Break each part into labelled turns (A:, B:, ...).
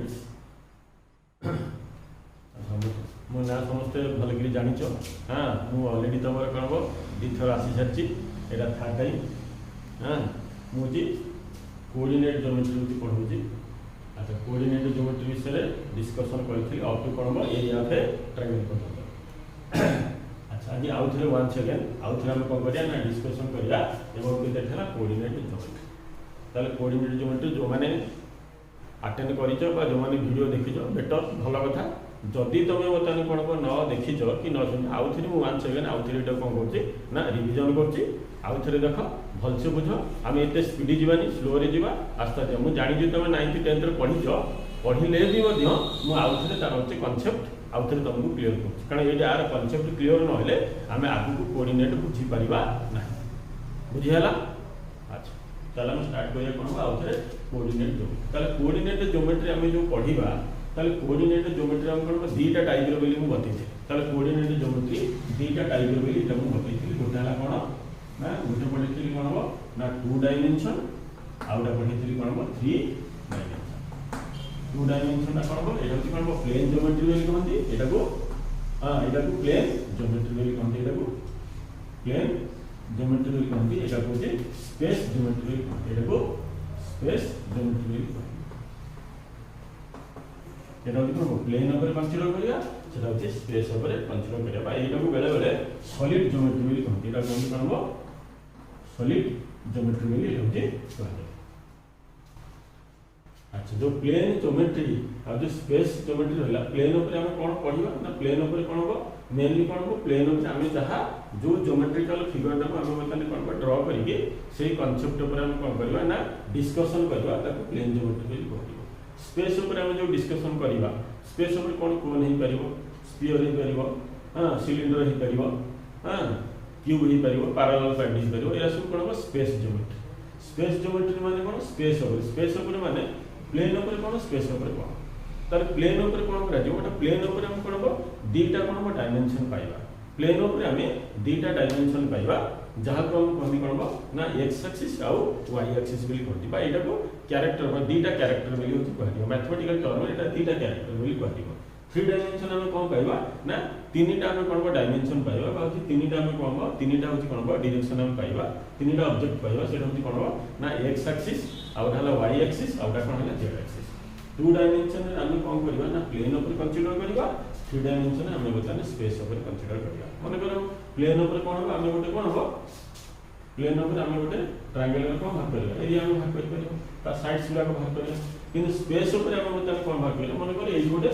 A: Coordinates मो ना समस्ते भल कि जान हाँ मुझे अलरेडी तुम कौन हम दी थर आसी सारी यहाँ थर्ड टाइम हाँ मुझे कोऑर्डिनेट ज्योमेट्री पढ़ाऊँगी। अच्छा कोऑर्डिनेट ज्योमेट्री विषय में डिस्कसन करी अप टू कौन हम एरिया ऑफ ए ट्रायंगल पर्यटन। अच्छा आज आउ थे वन सेकेंड आउ थे आम कौन करा डिस्कसन करा देखा कोऑर्डिनेट ज्योमेट्री। ताले कोऑर्डिनेट ज्योमेट्री जो मैंने अटेंड कर जो मैंने वीडियो देखी बेटर भल कथा जदि तुम बर्तमान कौन को न देखी कि न सुन आउ थे मुझे वन सेकेंड आउ थे कौन कर रिविजन कर देख भलसे बुझ आम एत स्पीड जीवानी स्लोरे जा आस्ते आस्ते मुझे जानी तुम 9th 10th पढ़ी पढ़ले भी आउ थे तार हे कनसेप्ट आउ थे तुमको क्लीयर कर कारण ये यार कनसेप्ट क्लीयर ना आम आगे कोऑर्डिनेट बुझीपर ना बुझीगला। अच्छा चल आम स्टार्ट करिया कौन आउ थे कोऑर्डिनेट ज्योमेट्री। ताले कोऑर्डिनेट ज्योमेट्री आम जो पढ़ा ताले कोऑर्डिनेट ज्योमेट्री आम कौन दीटा टाइप रो बोली बतई ताले कोऑर्डिनेट ज्योमेट्री दीटा टाइप रो बोली बतई गोटे है कौन ना गोटे पढ़ी कौन हम ना 2 डायमेंशन आउटा पढ़ी कौन हम 3 डायमेंशन। 2 डायमेंशन कौन हम ये कौन हम प्लेन ज्योमेट्री बोली कहते यहाँ को हाँ यहाँ को प्लेन ज्योमेट्री बोली कहते यहाँ को प्लेन ज्योमेट्री बोली कहते यहाँ को स्पेस ज्योमेट्री बोली कहते यहाँ को स्पेस ज्योमेट्री बोली कहते यहाँ कौन प्लेन उपर कंसीडर करिया सेटा होची स्पेस उपर कंसीडर करिया बा एटा को बेले बेले सॉलिड ज्योमेट्री बोली कहते एटा कोन कौन हम सॉलिड ज्योमेट्री बोली होची कहते। अच्छा जो प्लेन ज्योमेट्री और जो स्पेस ज्योमेट्री रहला प्लेन ऊपर हम कोन पढिबा ना प्लेन ऊपर कोन हो मेनली कोन हो प्लेन ऊपर हम जहा जो ज्योमेट्रिकल फिगर को हम मतलब कोन ड्रा करिके सेही कांसेप्ट ऊपर हम कोन करबा ना डिस्कशन करबा ताको प्लेन ज्योमेट्री बोली कहबो। स्पेस ऊपर हम जो डिस्कशन करबा स्पेस ऊपर कोन कोन हे परिबो स्फीयर हे परिबो हां सिलिंडर हे परिबो हां क्यूब हे परिबो पैरेलल पैड हे परिबो एरा सब कोन हो स्पेस ज्योमेट्री। स्पेस ज्योमेट्री माने कोन स्पेस ऊपर माने प्लेन ऊपर कौन स्पेस ऊपर कौन तार प्लेन ऊपर कौन करा जो गोटे प्लेन ऊपर हम कौन हम दीटा कौन हम डायमेंशन पाइबा प्लेन ऊपर हम दीटा डायमेंशन पाइबा जहाँ को हम कहते कौन हम ना एक्स एक्सिस आउ वाई एक्सिस बोली कहते बा एटा को कैरेक्टर बा दीटा कैरेक्टर बोली होती कहदियो मैथमेटिकल टर्म एटा दीटा कैरेक्टर बोली कहदियो। 3 डायमेंशन हम कौन पाइबा ना तीनटा हम कौन हम डायमेंशन पाइबा बा होती तीनटा हम कौन हम तीनटा होती कौन हम डायरेक्शन हम पाइबा तीनटा ऑब्जेक्ट पाइबा सेटा होती कौन हम ना एक्स एक्सिस आउटा हला वाई एक्सिस आउटा कौन हला जेड एक्सिस। 2 डायमेंशन रे हम कौन करबा ना प्लेन ऊपर कंसीडर करबा 3 डायमेंशन हम बता स्पेस ऊपर कंसीडर करबा माने करो प्लेन ऊपर कौन हो हम गोटे कौन हो प्लेन ऊपर हम गोटे ट्रायंगल को भाग करबा एरिया में भाग करबा ता साइड्स गुला को भाग करबा किंतु स्पेस ऊपर हम बता कौन भाग करबा माने करो एई गोटे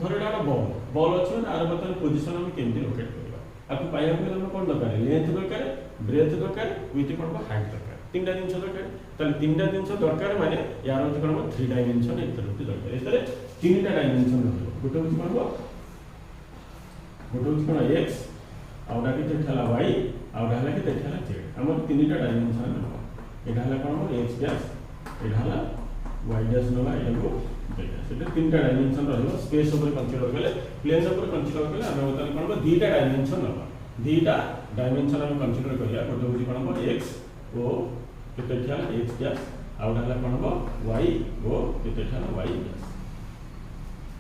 A: धर एटा बॉल बॉल अछि ना आर बता पोजीशन हम केमति लोकेट करबा आपको पाइया को हम कोन दरकार लेंथ दरकार ब्रेथ दरकार विथ कोन हाइट दरकार 3टा जिंस दरकार ताले 3टा जिंस दरकार माने यार होती कोन 3 डायमेंशन एतर होती दरकार एतरे 3टा डायमेंशन रहबो गोटे होती कोन गोटे होती कोन x आउडा के थला y आउडा हला के थला z हमर 3टा डायमेंशन रहबो एटा हला कोन x डैश एटा हला y डैश नवा एको सेटा 3टा डायमेंशन रहबो स्पेस ऊपर कंसीडर करले प्लेन ऊपर कंसीडर करले हम बता कोन 2टा डायमेंशन नवा 2टा डायमेंशन हम कंसीडर करिया गोटे होती कोन x ओ केते थाला x डैश आउट हला कोन हो y ओ केते थाला y डैश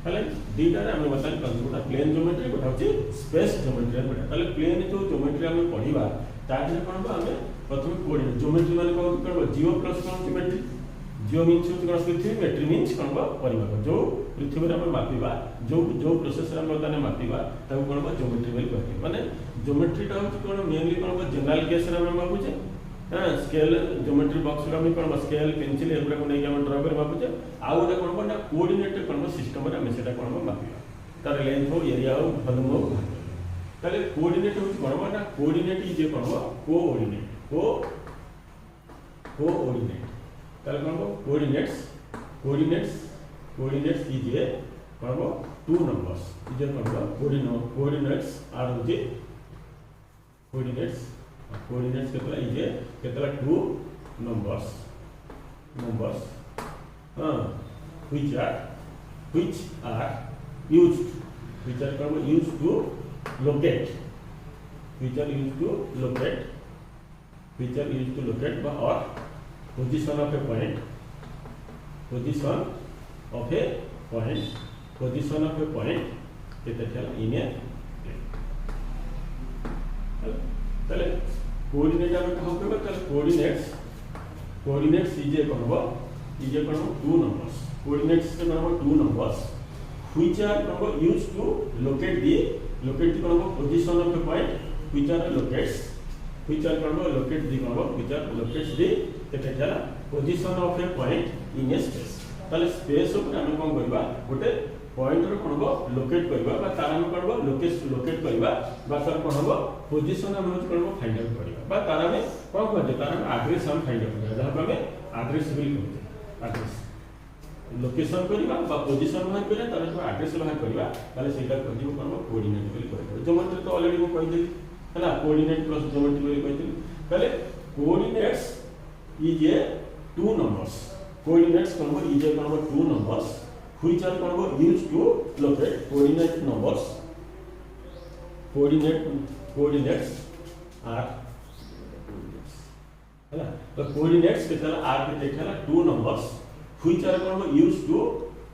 A: हले दीटा रे हम बतान कंसीडर प्लेन ज्योमेट्री गोटा होची स्पेस ज्योमेट्री गोटा ताले प्लेन जो ज्योमेट्री हम पढिबा ताजे कोन हो हम प्रथम कोऑर्डिनेट ज्योमेट्री माने कोन करबो जियो प्लस कोन ज्योमेट्री जियो मींस होची कोन पृथ्वी मेट्री मींस कोन हो परिमाप जो पृथ्वी रे हम मापिबा जो प्रोसेस रे हम बताने मापिबा ताको कोन हो ज्योमेट्री बोली कहते माने ज्योमेट्री टा होची कोन मेनली कोन हो जनरल केस रे हम मापुचे हां स्केल ज्योमेट्री बॉक्स रे हम कोन स्केल पेंसिल एबडा को नै हम ड्रा कर मापुचे आ ओटा कोन कोन कोऑर्डिनेट कोन सिस्टम रे हम सेटा कोन मापिबा तार लेंथ हो एरिया हो वॉल्यूम हो ताले कोऑर्डिनेट होची कोन ना कोऑर्डिनेट इज कोन हो कोऑर्डिनेट ताले कोन हो कोऑर्डिनेट्स इज ए कोन हो 2 नंबर्स इज कोन हो कोऑर्डिनेट्स आर होची कोऑर्डिनेट्स केतला इज केतला 2 नंबर्स हां which are used to locate or position of a point of a point position of a point केते ठेला इन ए तले कोऑर्डिनेट हम कहो करबा तले कोऑर्डिनेट्स इज ए करबो टू नंबर्स कोऑर्डिनेट्स के करबो टू नंबर्स which are करबो used to locate the करबो position of a point which are करबो locate the करबो which are locates the केते ठेला position of a point in a space तले स्पेस ऊपर हम कोन करबा गोटे पॉइंट रो कोन लोकेट करबा बा तार हम करबो लोकेट करबा बा तार कोन हो पोजीशन हम करबो फाइंड आउट करबा बा तार में कोन करते तार एड्रेस हम फाइंड आउट करबा जहां पे एड्रेस बिल करते एड्रेस लोकेशन करबा बा पोजीशन बाहर करबा तार जो एड्रेस बाहर करबा ताले सेटा कहदिबो करबो कोऑर्डिनेट बिल करबा ज्योमेट्री तो ऑलरेडी मैं कहि देली हला कोऑर्डिनेट प्लस ज्योमेट्री बिल कहि देली ताले coordinates is a two numbers coordinates करबो इज ए करबो टू नंबर्स which are करबो used to locate coordinate numbers coordinates are हैला तो coordinates केतला are के देखला टू नंबर्स which are करबो used to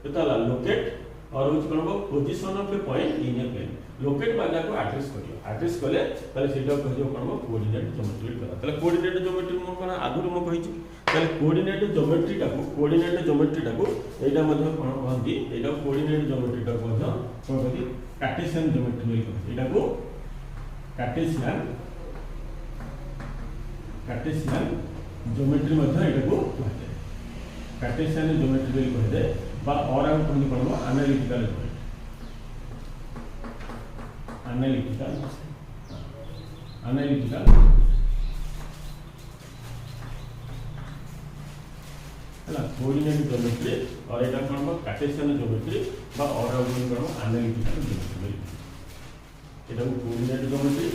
A: केतला locate और which करबो position of a point in a plane locate वाला को एड्रेस करियो एड्रेस कले ताले सेटा कहियो करबो कोऑर्डिनेट ज्योमेट्री करा ताले कोऑर्डिनेट ज्योमेट्री मो कोन आगुर मो कहिछि ताले कोऑर्डिनेट ज्योमेट्री टाको एटा मध्ये कोन कहंती एटा कोऑर्डिनेट ज्योमेट्री टाको मध्ये कोन कहंती कार्टेशियन ज्योमेट्री बोली कहंती एटा को कार्टेशियन ज्योमेट्री मध्ये एटा को कहते कार्टेशियन ज्योमेट्री बोली कहते बा और हम कोन करबो एनालिटिकल हला कोऑर्डिनेट ज्योमेट्री और एटा कोन कार्टेशियन ज्योमेट्री बा और हम करबो एनालिटिकल ज्योमेट्री एटा कोऑर्डिनेट ज्योमेट्री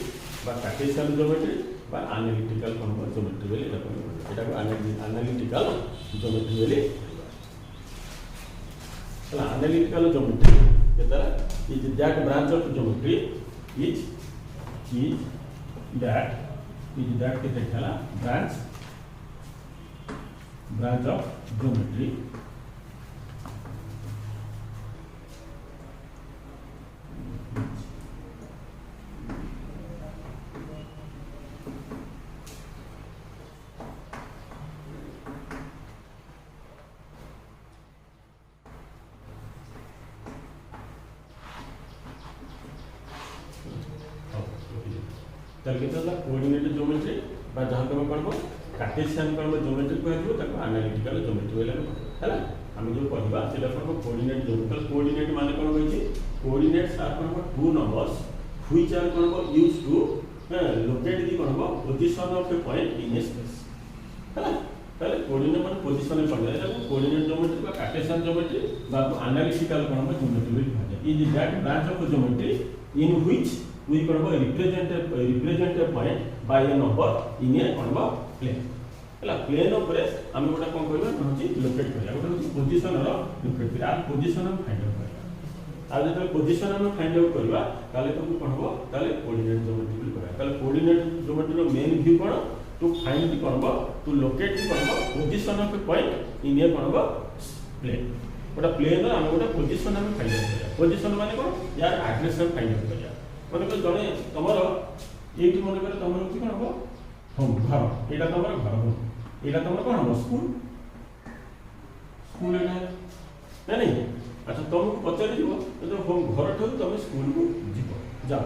A: बा कार्टेशियन ज्योमेट्री बा एनालिटिकल कोन ज्योमेट्री बोली एटा को एनालिटिकल ज्योमेट्री बोली हला एनालिटिकल ज्योमेट्री केतरा is that branch of geometry is that केते ठेला branch of geometry तल केतला कोऑर्डिनेट ज्योमेट्री बा जहां पे करबो कार्टेशियन करबो ज्योमेट्री कहबो ताको एनालिटिकल ज्योमेट्री बोले हैला हम जो पढिबा सेटा करबो कोऑर्डिनेट ज्योमेट्री कोऑर्डिनेट माने कोन होइछि कोऑर्डिनेट्स आर करबो टू नंबर्स व्हिच आर करबो यूज्ड टू लोकेट दी करबो position of a point in a space हैला ताले कोऑर्डिनेट माने पोजीशन पे पड़े एटा कोऑर्डिनेट ज्योमेट्री बा कार्टेशियन ज्योमेट्री बा एनालिटिकल करबो ज्योमेट्री बोली कहजा is that branch of geometry in which we करबो represent a point by a number in a करबो plane हला प्लेन ऊपर हम गोटा कोन करबा होची लोकेट करया गोटा होची पोजीशन रो लोकेट करया पोजीशन हम फाइंड आउट करया आ जब पोजीशन हम फाइंड आउट करबा ताले तो कोन हो ताले कोऑर्डिनेट ज्योमेट्री भी करया ताले कोऑर्डिनेट ज्योमेट्री रो मेन व्यू कोन टू फाइंड दी करबो टू लोकेट दी करबो position of a point in a करबो प्लेन गोटा प्लेन रो हम गोटा पोजीशन हम फाइंड आउट करया पोजीशन माने कोन यार एड्रेस हम फाइंड आउट करया मन को जने तमरो एटी मन करे तमरो कि कोन हो होम घर एटा तमरो घर हो एटा तमरो कोन हो स्कूल एटा नहीं अच्छा तुमको पचारि दिबो तो होम घर ठो तुम स्कूल को जीवो जाओ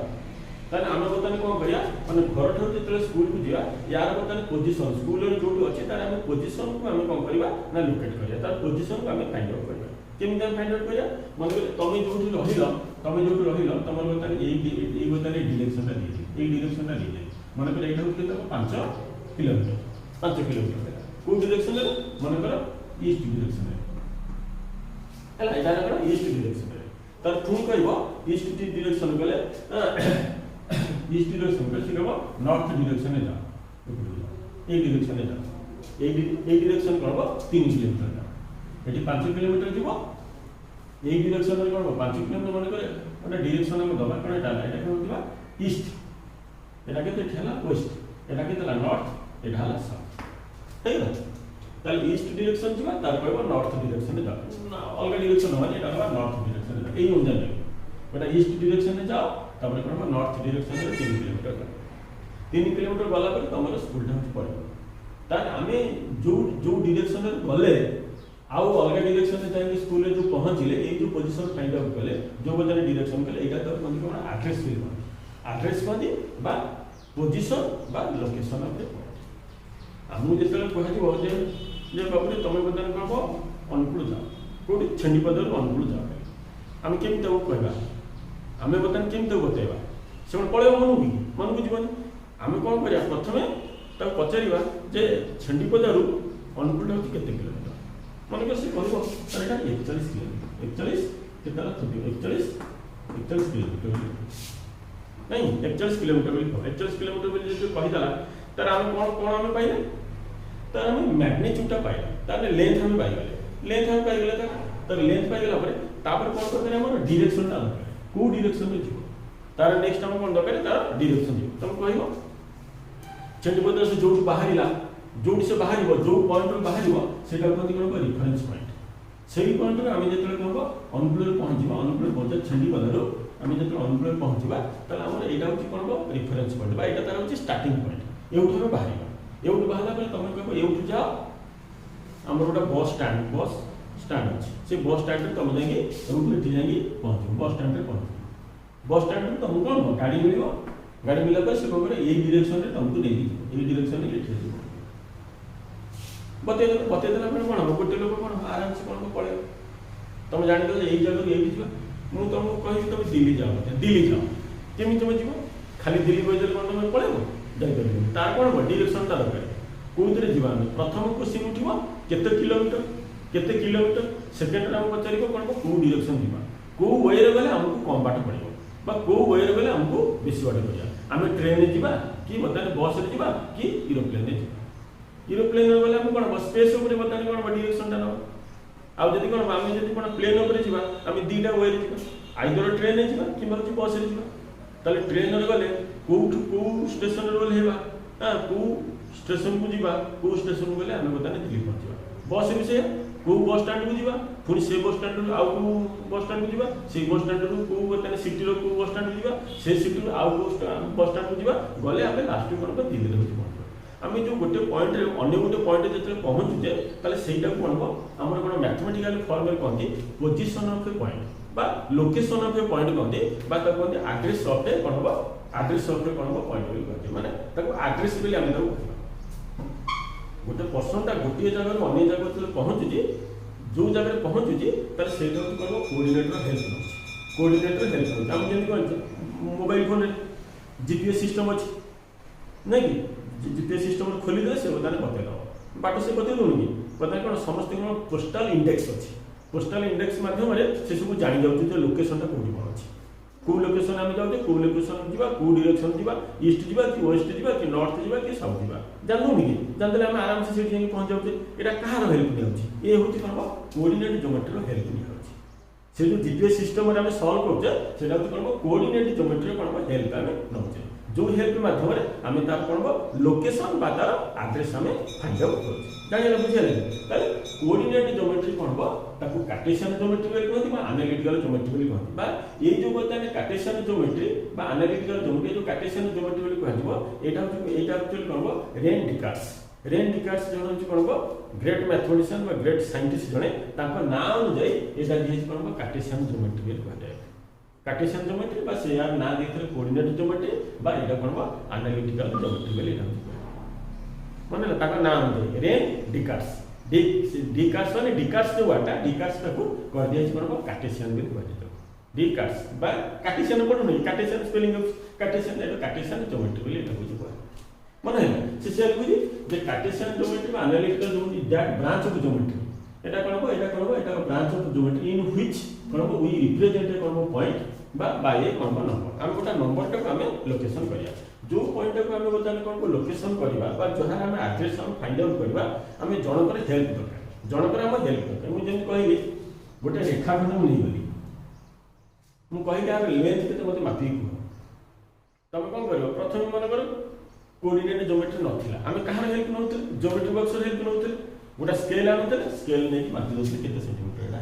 A: ताने हम बताने कोन करिया माने घर ठो जेतले स्कूल को जिया यार बताने पोजीशन स्कूल रे जोटी अछि तारे हम पोजीशन को हम कोन करबा ना लोकेट करिया तार पोजीशन को हम फाइंड आउट करबा केमिति हम फाइंड आउट करिया माने तुम जोटी रहिलो तमर बताने एई बताने डायरेक्शन ता दे एई डायरेक्शन ता दे माने करे एटा होते 5 किलोमीटर को डायरेक्शन रे माने करे ईस्ट डायरेक्शन रे हला एटा करे ईस्ट डायरेक्शन रे तर तुम कहबो ईस्ट डायरेक्शन गले ईस्ट डायरेक्शन पे सिकबो नॉर्थ डायरेक्शन रे जा एई डायरेक्शन रे जा एई डायरेक्शन करबो 3 किलोमीटर जा एटी 5 किलोमीटर जीवो एई डायरेक्शन रे करबो 5 किलोमीटर माने करे ओटा डायरेक्शन हम दबा करे डाला एटा कहबो ईस्ट एटा केते ठेला वेस्ट एटा केते ला नॉर्थ एटा ला साउथ ठीक है ताले ईस्ट डायरेक्शन जिबा तार कहबो नॉर्थ डायरेक्शन जा अलग डायरेक्शन माने एटा कहबा नॉर्थ डायरेक्शन जा एई अनुसार जाबो बेटा ईस्ट डायरेक्शन में जाओ तापर कहबो नॉर्थ डायरेक्शन में 3 किलोमीटर जा 3 किलोमीटर गला पर तमरो स्कूल टा पड़ो तार आमे जो जो डायरेक्शन रे गले आउ अलग डायरेक्शन में जाके स्कूल रे जो पहुंचले ए जो पोजीशन फाइंड आउट कले जो बदले डायरेक्शन कले एटा तो कोन कोन एड्रेस फिल एड्रेस कोन बा पोजीशन बा लोकेशन ऑफ द पॉइंट हमु जेतले कहै दिबो जे बाबू तमे बदन कहबो अनुकूल जाओ कोडी छंडीपदर अनुकूल जाओ आमे केम तो कहबा आमे बदन केम तो बतेबा से पळे मन को जीवन आमे कोन करिया प्रथमे ता पचारिबा जे छंडीपदर अनुकूल होती केते किलोमीटर मन को से कहबो एटा 41 किलोमीटर 41 केतना 41 किलोमीटर नहीं 41 किलोमीटर बोली 41 किलोमीटर बोली जो कहि दला तार हम कोन हम पाइले तार हम मैग्नीट्यूड पाइला तार लेंथ हम पाइले तार लेंथ पाइला पर तापर कोन करते हम डायरेक्शन ना को डायरेक्शन में जीवो तार नेक्स्ट हम कोन दरकार तार डायरेक्शन जीवो तुम कहबो चंडीपदर से जो बाहरिला जो से बाहरिबो जो पॉइंट रो बाहरिबो सेटा कोन करबो रेफरेंस पॉइंट सेही पॉइंट रे हम जेतले कहबो अनुकूल पहुंचबो अनुकूल पहुंच चंडीपदर हम जेतले अनुकूल पहुंचबा ताले हमर एटा होची कोनबो रेफरेंस पॉइंट बा एटा तार होची स्टार्टिंग पॉइंट एउठु रो बाहरिबा एउठु बाहला पर तमे कहबो एउठु जाओ हमर ओटा बस स्टैंड अछि से बस स्टैंड रे तमे जाई एउठु एठी जाई पहुंचबो बस स्टैंड रे पहुंचबो बस स्टैंड रे तमे कोन गाड़ी मिलिबो गाड़ी मिला पर से कोन ए डायरेक्शन रे तुमको दे दी ए डायरेक्शन रे एठी जाई बते देला पर कोन गोटे लोक कोन आराम से कोन पळे तुम जानि दो ए जगह एठी जिबा मु तुमको कहि तुम दिल्ली जाओ केमि तुम जिवो खाली दिल्ली बजल कोन तुम पळेबो जाई परबो तार कोन डायरेक्शन ता दरकार कोउतरे जिबा प्रथम क्वेश्चन उठिबो केते किलोमीटर सेकंड रे हम पचारिबो कोन को डायरेक्शन जिबा को वे रे गले हमको कम बाट पड़िबो बा को वे रे गले हमको बेसी बाट पड़िया हमें ट्रेन रे जिबा कि मतलब बस रे जिबा कि एरोप्लेन रे जिबा एरोप्लेन रे गले हम कोन स्पेस ऊपर बतानी कोन डायरेक्शन ता न आ जदी कोन हम जदी कोन प्लेन ऊपर जिबा हम दीटा वे रे जिबा आइदर ट्रेन रे जिबा कि मतलब बस रे जिबा ताले ट्रेन रे गले को स्टेशन रे हेबा हां को स्टेशन को जिबा को स्टेशन गले हम बतानी दिल्ली पहुंचबा बस रे से को बस स्टैंड को जिबा पुनी से बस स्टैंड रो आउ को बस स्टैंड को जिबा से बस स्टैंड रो को बतानी सिटी रो को बस स्टैंड को जिबा से सिटी रो आउ को बस स्टैंड को जिबा गले हम लास्ट कोन को दिल्ली रे पहुंचबा आमे जो गोटे पॉइंट रे अन्य गोटे पॉइंट जेते पहुंचु जे ताले सेटा को कोनबो हमर कोन मैथमेटिकल फॉर्मूला कोनती पोजीशन ऑफ ए पॉइंट बा लोकेशन ऑफ ए पॉइंट कोनती बा त कोनती एड्रेस ऑफ ए कोनबो एड्रेस ऑफ ए कोनबो पॉइंट बोली कोनती माने ताको एड्रेस बोली हम ताको गोटे पर्सन ता गोटे जगह अन्य जगह तले पहुंचु जे जो जगह पहुंचु जे ताले सेटा को कोनबो कोऑर्डिनेटर हेल्प हम जेंति कोन मोबाइल फोन रे जीपीएस सिस्टम अछि नै कि जीपीएस सिस्टम खोली दे से बताने बते दो बाटो से बते दोनी पता कोन समस्त कोन पोस्टल इंडेक्स अछि पोस्टल इंडेक्स माध्यम रे से सब जानि जाउ जे लोकेशन ता कोडी पर अछि को लोकेशन हम जाउ को लोकेशन जिबा को डायरेक्शन जिबा ईस्ट जिबा कि वेस्ट जिबा कि नॉर्थ जिबा कि साउथ जिबा जानू नि जानले हम आराम से सेठी जाई पहुंच जाउ एटा कहार हेल्प नि होछि ए होछि कोन कोऑर्डिनेट ज्योमेट्री रो हेल्प नि होछि से जो जीपीएस सिस्टम रे हम सॉल्व करछे सेटा तो कोन कोऑर्डिनेट ज्योमेट्री कोन हेल्प हम नउछे जो हेल्प माध्यम रे हम तार कोन लोकेशन बा तार एड्रेस हम फाइंड आउट करछे जानिला बुझिले ताले कोऑर्डिनेट ज्योमेट्री कोन ताकू कार्टेशियन ज्योमेट्री बोली कहती बा एनालिटिकल ज्योमेट्री बोली कहती बा ए जो बताने कार्टेशियन ज्योमेट्री बा एनालिटिकल ज्योमेट्री जो कार्टेशियन ज्योमेट्री बोली कहजिबो एटा एक्चुअली कहबो रेन डिकार्ड्स जण होची कहबो ग्रेट मैथमेटिशियन बा ग्रेट साइंटिस्ट जणे ताको नाम अनुଯାয়ী एटा दिए कहबो कार्टेशियन ज्योमेट्री बोली कहते कार्टेशियन ज्योमेट्री बा से यार ना देथले कोऑर्डिनेट ज्योमेट्री बा एटा कहबो एनालिटिकल ज्योमेट्री बोली एटा माने ताको नाम अनुଯାয়ী रेन डिकार्ड्स डिकार्ड्स माने डिकार्ड्स जो वाटा डिकार्ड्स ताको कर दिया छै कार्टेशियन बोली कहते डिकार्ड्स बा कार्टेशियन पढु नै कार्टेशियन स्पेलिंग ऑफ कार्टेशियन एटा कार्टेशियन ज्योमेट्री बोली एटा बुझी माने से से बुझी जे कार्टेशियन ज्योमेट्री बा analytical geometry that branch of geometry एटा एटा branch of geometry in which we represent a point बा बाय ए नंबर हम गोटा नंबर टाको हम लोकेशन करिया जो पॉइंट को हम बताने कोन को लोकेशन करबा बा जहां हम एड्रेस हम फाइंड आउट करबा हम जनकर हेल्प दरकार जनकर हम हेल्प दरकार मु जेन कहली गोटे रेखाखंड मु नहीं बोली मु कहली यार लेंथ के मते मापी को तमे कोन करबो प्रथम मन कर कोऑर्डिनेट ज्योमेट्री नथिला हम कहार हेल्प नउतले ज्योमेट्री बॉक्स रे हेल्प नउतले गोटे स्केल आनुते स्केल नहीं मापी दे केते सेंटीमीटर एटा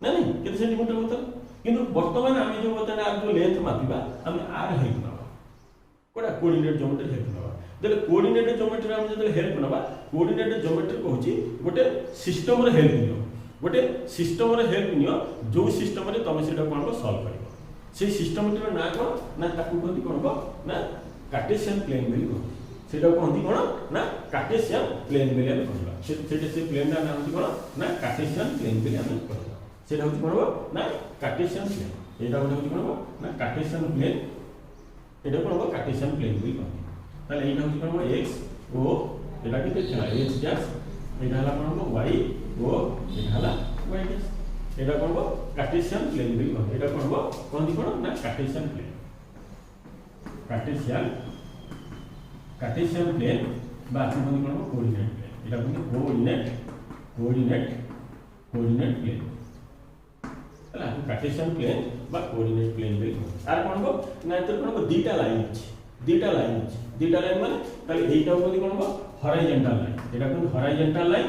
A: ना नहीं केते सेंटीमीटर होता किंतु वर्तमान आम जो बता आर जो लेंथ मापिबा आम आर हेल्प नबा गोटे कोऑर्डिनेट ज्योमेट्री हेल्प नबा देले कोऑर्डिनेट ज्योमेट्री आम जते हेल्प नबा कोऑर्डिनेट ज्योमेट्री कहूची गोटे सिस्टम रे हेल्प नियो गोटे सिस्टम रे हेल्प नियो जो सिस्टम रे तुम सेटा कोन सॉल्व करिवो से सिस्टम रे ना कोन ना ताकू कहती कोन ना कार्टेशियन प्लेन बेली कोन सेटा कहती कोन ना कार्टेशियन प्लेन बेली हम कहबा से प्लेन ना होती कोन ना कार्टेशियन प्लेन बेली हम कहबा सेटा होती कोन ना कार्टेशियन प्लेन एटा होती कोन ना कार्टेशियन प्लेन एटा कोन कार्टेशियन प्लेन बेली कहती ताले एटा होती कोन x o एटा केते छला x डैश एटा हला कोन y o एटा हला y डैश एटा कोन कार्टेशियन प्लेन बेली कहती एटा कोन कोन ना कार्टेशियन प्लेन कार्टेशियन प्लेन बा कोन कोऑर्डिनेट प्लेन एटा कोन कोऑर्डिनेट प्लेन हला कार्टेशियन प्लेन बा कोऑर्डिनेट प्लेन बेली आर कोन ना एतर कोन दीटा लाइन माने ताले एटा कोन कोन हॉरिजॉन्टल लाइन एटा कोन हॉरिजॉन्टल लाइन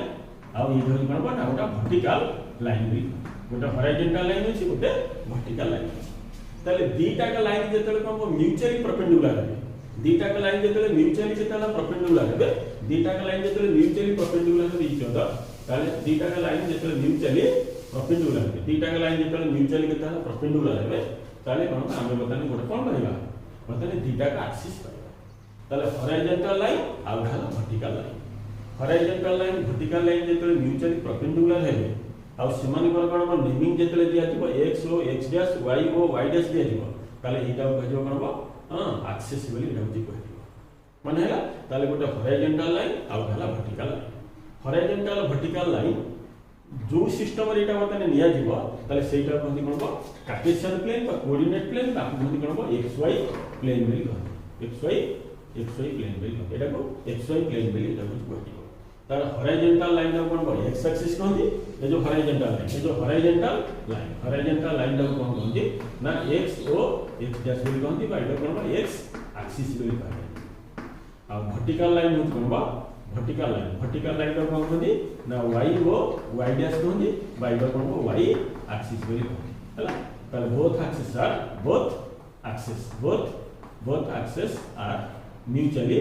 A: आ ई होई कोन ना ओटा वर्टिकल लाइन बेली गोटे हॉरिजॉन्टल लाइन अछि गोटे वर्टिकल लाइन ताले दीटा का लाइन जेतले कोन म्यूचुअली परपेंडिकुलर है दीटा का लाइन जेतले म्यूचुअली केतला परपेंडिकुलर है दीटा का लाइन जेतले म्यूचुअली परपेंडिकुलर है ईच अदर ताले दीटा का लाइन जेतले म्यूचुअली परपेंडिकुलर है दीटा का लाइन जेतले म्यूचुअली केतला परपेंडिकुलर है ताले कोन हम बताने गोटे कोन कहबा बताने दीटा का एक्सिस कहबा ताले हॉरिजॉन्टल लाइन आ घाला vertical line horizontal line vertical line जेतले म्यूचुअली परपेंडिकुलर है आ समान कोन नेमिंग जेतले दिया जिवो x o x dash y o y dash दिया जिवो ताले एटा कहजो कोन एक्सिस बोली रहउती कहजो माने हला ताले गोटे हॉरिजॉन्टल लाइन आ घाला vertical line horizontal vertical line जो सिस्टम रे एटा बताने निया जिवो ताले सेटा कहती कोन कार्टेशियन प्लेन बा कोऑर्डिनेट प्लेन बा कहती कोन xy प्लेन बोली कहती xy प्लेन बोली एटा को xy प्लेन बोली एटा कहती तार हॉरिजॉन्टल लाइन को कोन x एक्सिस कहती ए जो हॉरिजॉन्टल लाइन को कोन कहती ना x o x डैश बोली कहती बा एटा कोन x एक्सिस बोली कहती आ वर्टिकल लाइन होत कोन वर्टिकल लाइन को कोन कहती ना y o y डैश कहती बा एटा कोन y एक्सिस बोली कहती हला ताले बोथ एक्सिस आर म्यूचुअली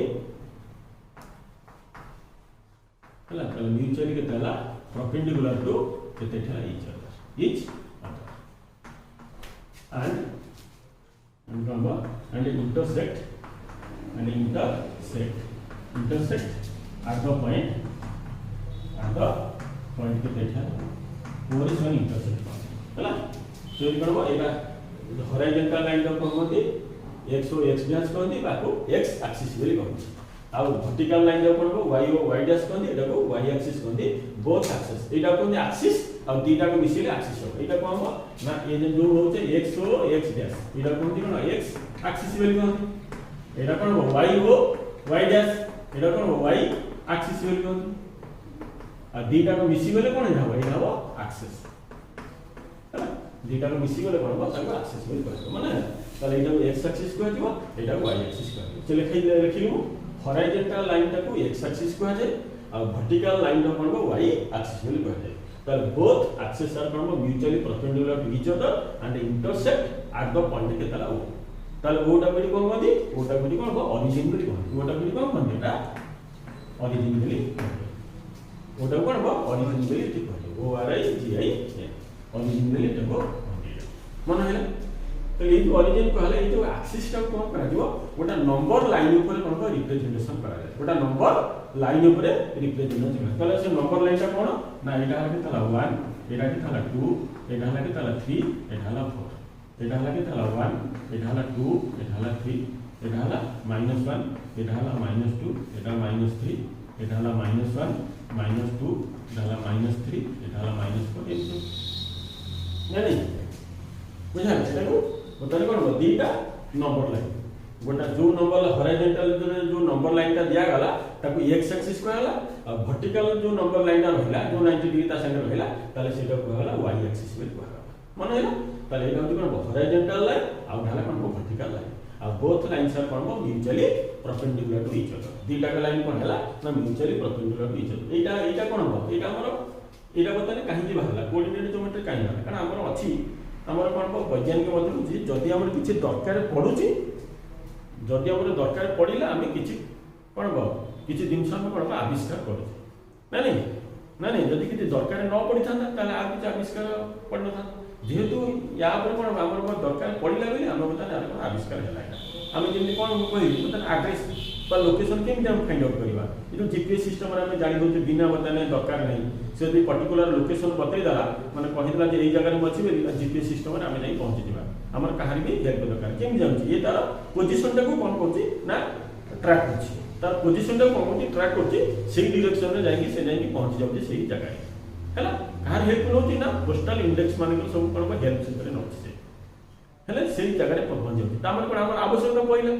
A: हला ताले म्यूचुअली केतला परपेंडिकुलर टू केते ठला each other and intersect at the point केते ठला होरिजॉन्टल इंटरसेक्ट हला सो ई करबो एटा हॉरिजॉन्टल लाइन को कहते x o x डैश कहते बाको x एक्सिस बोली कहते आ वर्टिकल लाइन को कहबो y o y डैश कहते एटा को y एक्सिस कहते बोथ एक्सिस एटा कहते एक्सिस आ दीटा को मिसिले एक्सिस हो एटा कहबो ना ए जो होते x o x डैश एटा कहते कोन x एक्सिस बोली कहते एटा कहबो y o y डैश एटा कहबो y एक्सिस बोली कहते आ दीटा को मिसि गले कोन हेबो एटा हो एक्सिस दीटा को मिसि गले कोन हो ताको एक्सिस बोली कहते माने ताले एटा x एक्सिस कहै दिबो एटा y एक्सिस कहै चले लिखिलु हॉरिजॉन्टल लाइन टा को x एक्सिस कहै जे आ वर्टिकल लाइन टा कोन y एक्सिस बोली कहै जे ताले बोथ एक्सिस आर कोन mutually perpendicular to each other and intersect at the point केतला o ताले ओटा बिडी कोन कहती ओटा बिडी कोन ओरिजिन बिडी कहती ओटा बिडी कोन कहती एटा ओरिजिन बिडी ओटा कोन ओरिजिन बिडी कहती o r i g i origin बिडी टा मन है तो ये ओरिजिन कहले ये जो एक्सिस टा कोन करा दिबो गोटा नंबर लाइन ऊपर कोन रिप्रेजेंटेशन करा जाय गोटा नंबर लाइन ऊपर रिप्रेजेंटेशन कहले से नंबर लाइन टा कोन ना एटा हला के तला 1 एटा के तला 2 एटा हला के तला 3 एटा हला 4 एटा हला के तला 1 एटा हला 2 एटा हला 3 एटा हला -1 एटा हला -2 एटा -3 एटा हला -1 -2 एटा हला -3 एटा हला -4 नहीं बुझा एटा को बताने कोन दीटा नंबर लाइन गोटा जो नंबर हॉरिजॉन्टल जो नंबर लाइन ता दिया गला ताको x एक्सिस कहला आ वर्टिकल जो नंबर लाइन रहला जो 90 डिग्री ता संग रहला ताले सेटा कहला y एक्सिस बोली कहला मन हैला ताले एटा कोन हॉरिजॉन्टल लाइन आ ढाला कोन vertical line both lines are कौन mutually perpendicular to each other दीटा का लाइन कौन है ना mutually perpendicular to each other एटा कौन हम एटा हमर एटा बताने कहीं बाहर कोऑर्डिनेट ज्योमेट्री कहीं बाहर कारण हमर अछि हमर कौन वैज्ञानिक मतलब जदि हमर किछि दरकार पडुछि जदि हमर दरकार पड़िला आम किछि कौन किछि जिनस हम कौन आविष्कार करूँ ना नहीं जदि किछि दरकार न पड़ी था ताले आ किछि आविष्कार पड़ न था जेहेतु या पर कौन हमर दरकार पड़िला बेले हम बताने आर कौन आविष्कार हैला आम जमी कौन कहि बताने एड्रेस पर लोकेशन केमि हम फाइंड आउट करबा ये जीपीएस सिस्टम रे हम जानि दउते बिना बताने दरकार नहीं से यदि पर्टिकुलर लोकेशन बतई देला माने कहिदला जे एई जगह रे अछि बेली जीपीएस सिस्टम रे हम जाई पहुंची जिबा हमर कहार भी हेल्प दरकार केमि जाउछि ये तार पोजीशन टाको कोन करछि ना ट्रैक करछि तार पोजीशन टाको कोन करछि ट्रैक करछि सेही डायरेक्शन रे जाई से जाई पहुंची जाउछि सेही जगह हैला कहार हेल्प नउछि ना पोस्टल इंडेक्स माने को सब कोन हेल्प से करे नउछि हेले सेही जगह रे पहुंच जाउछि तामर कोन हमर आवश्यकता पइला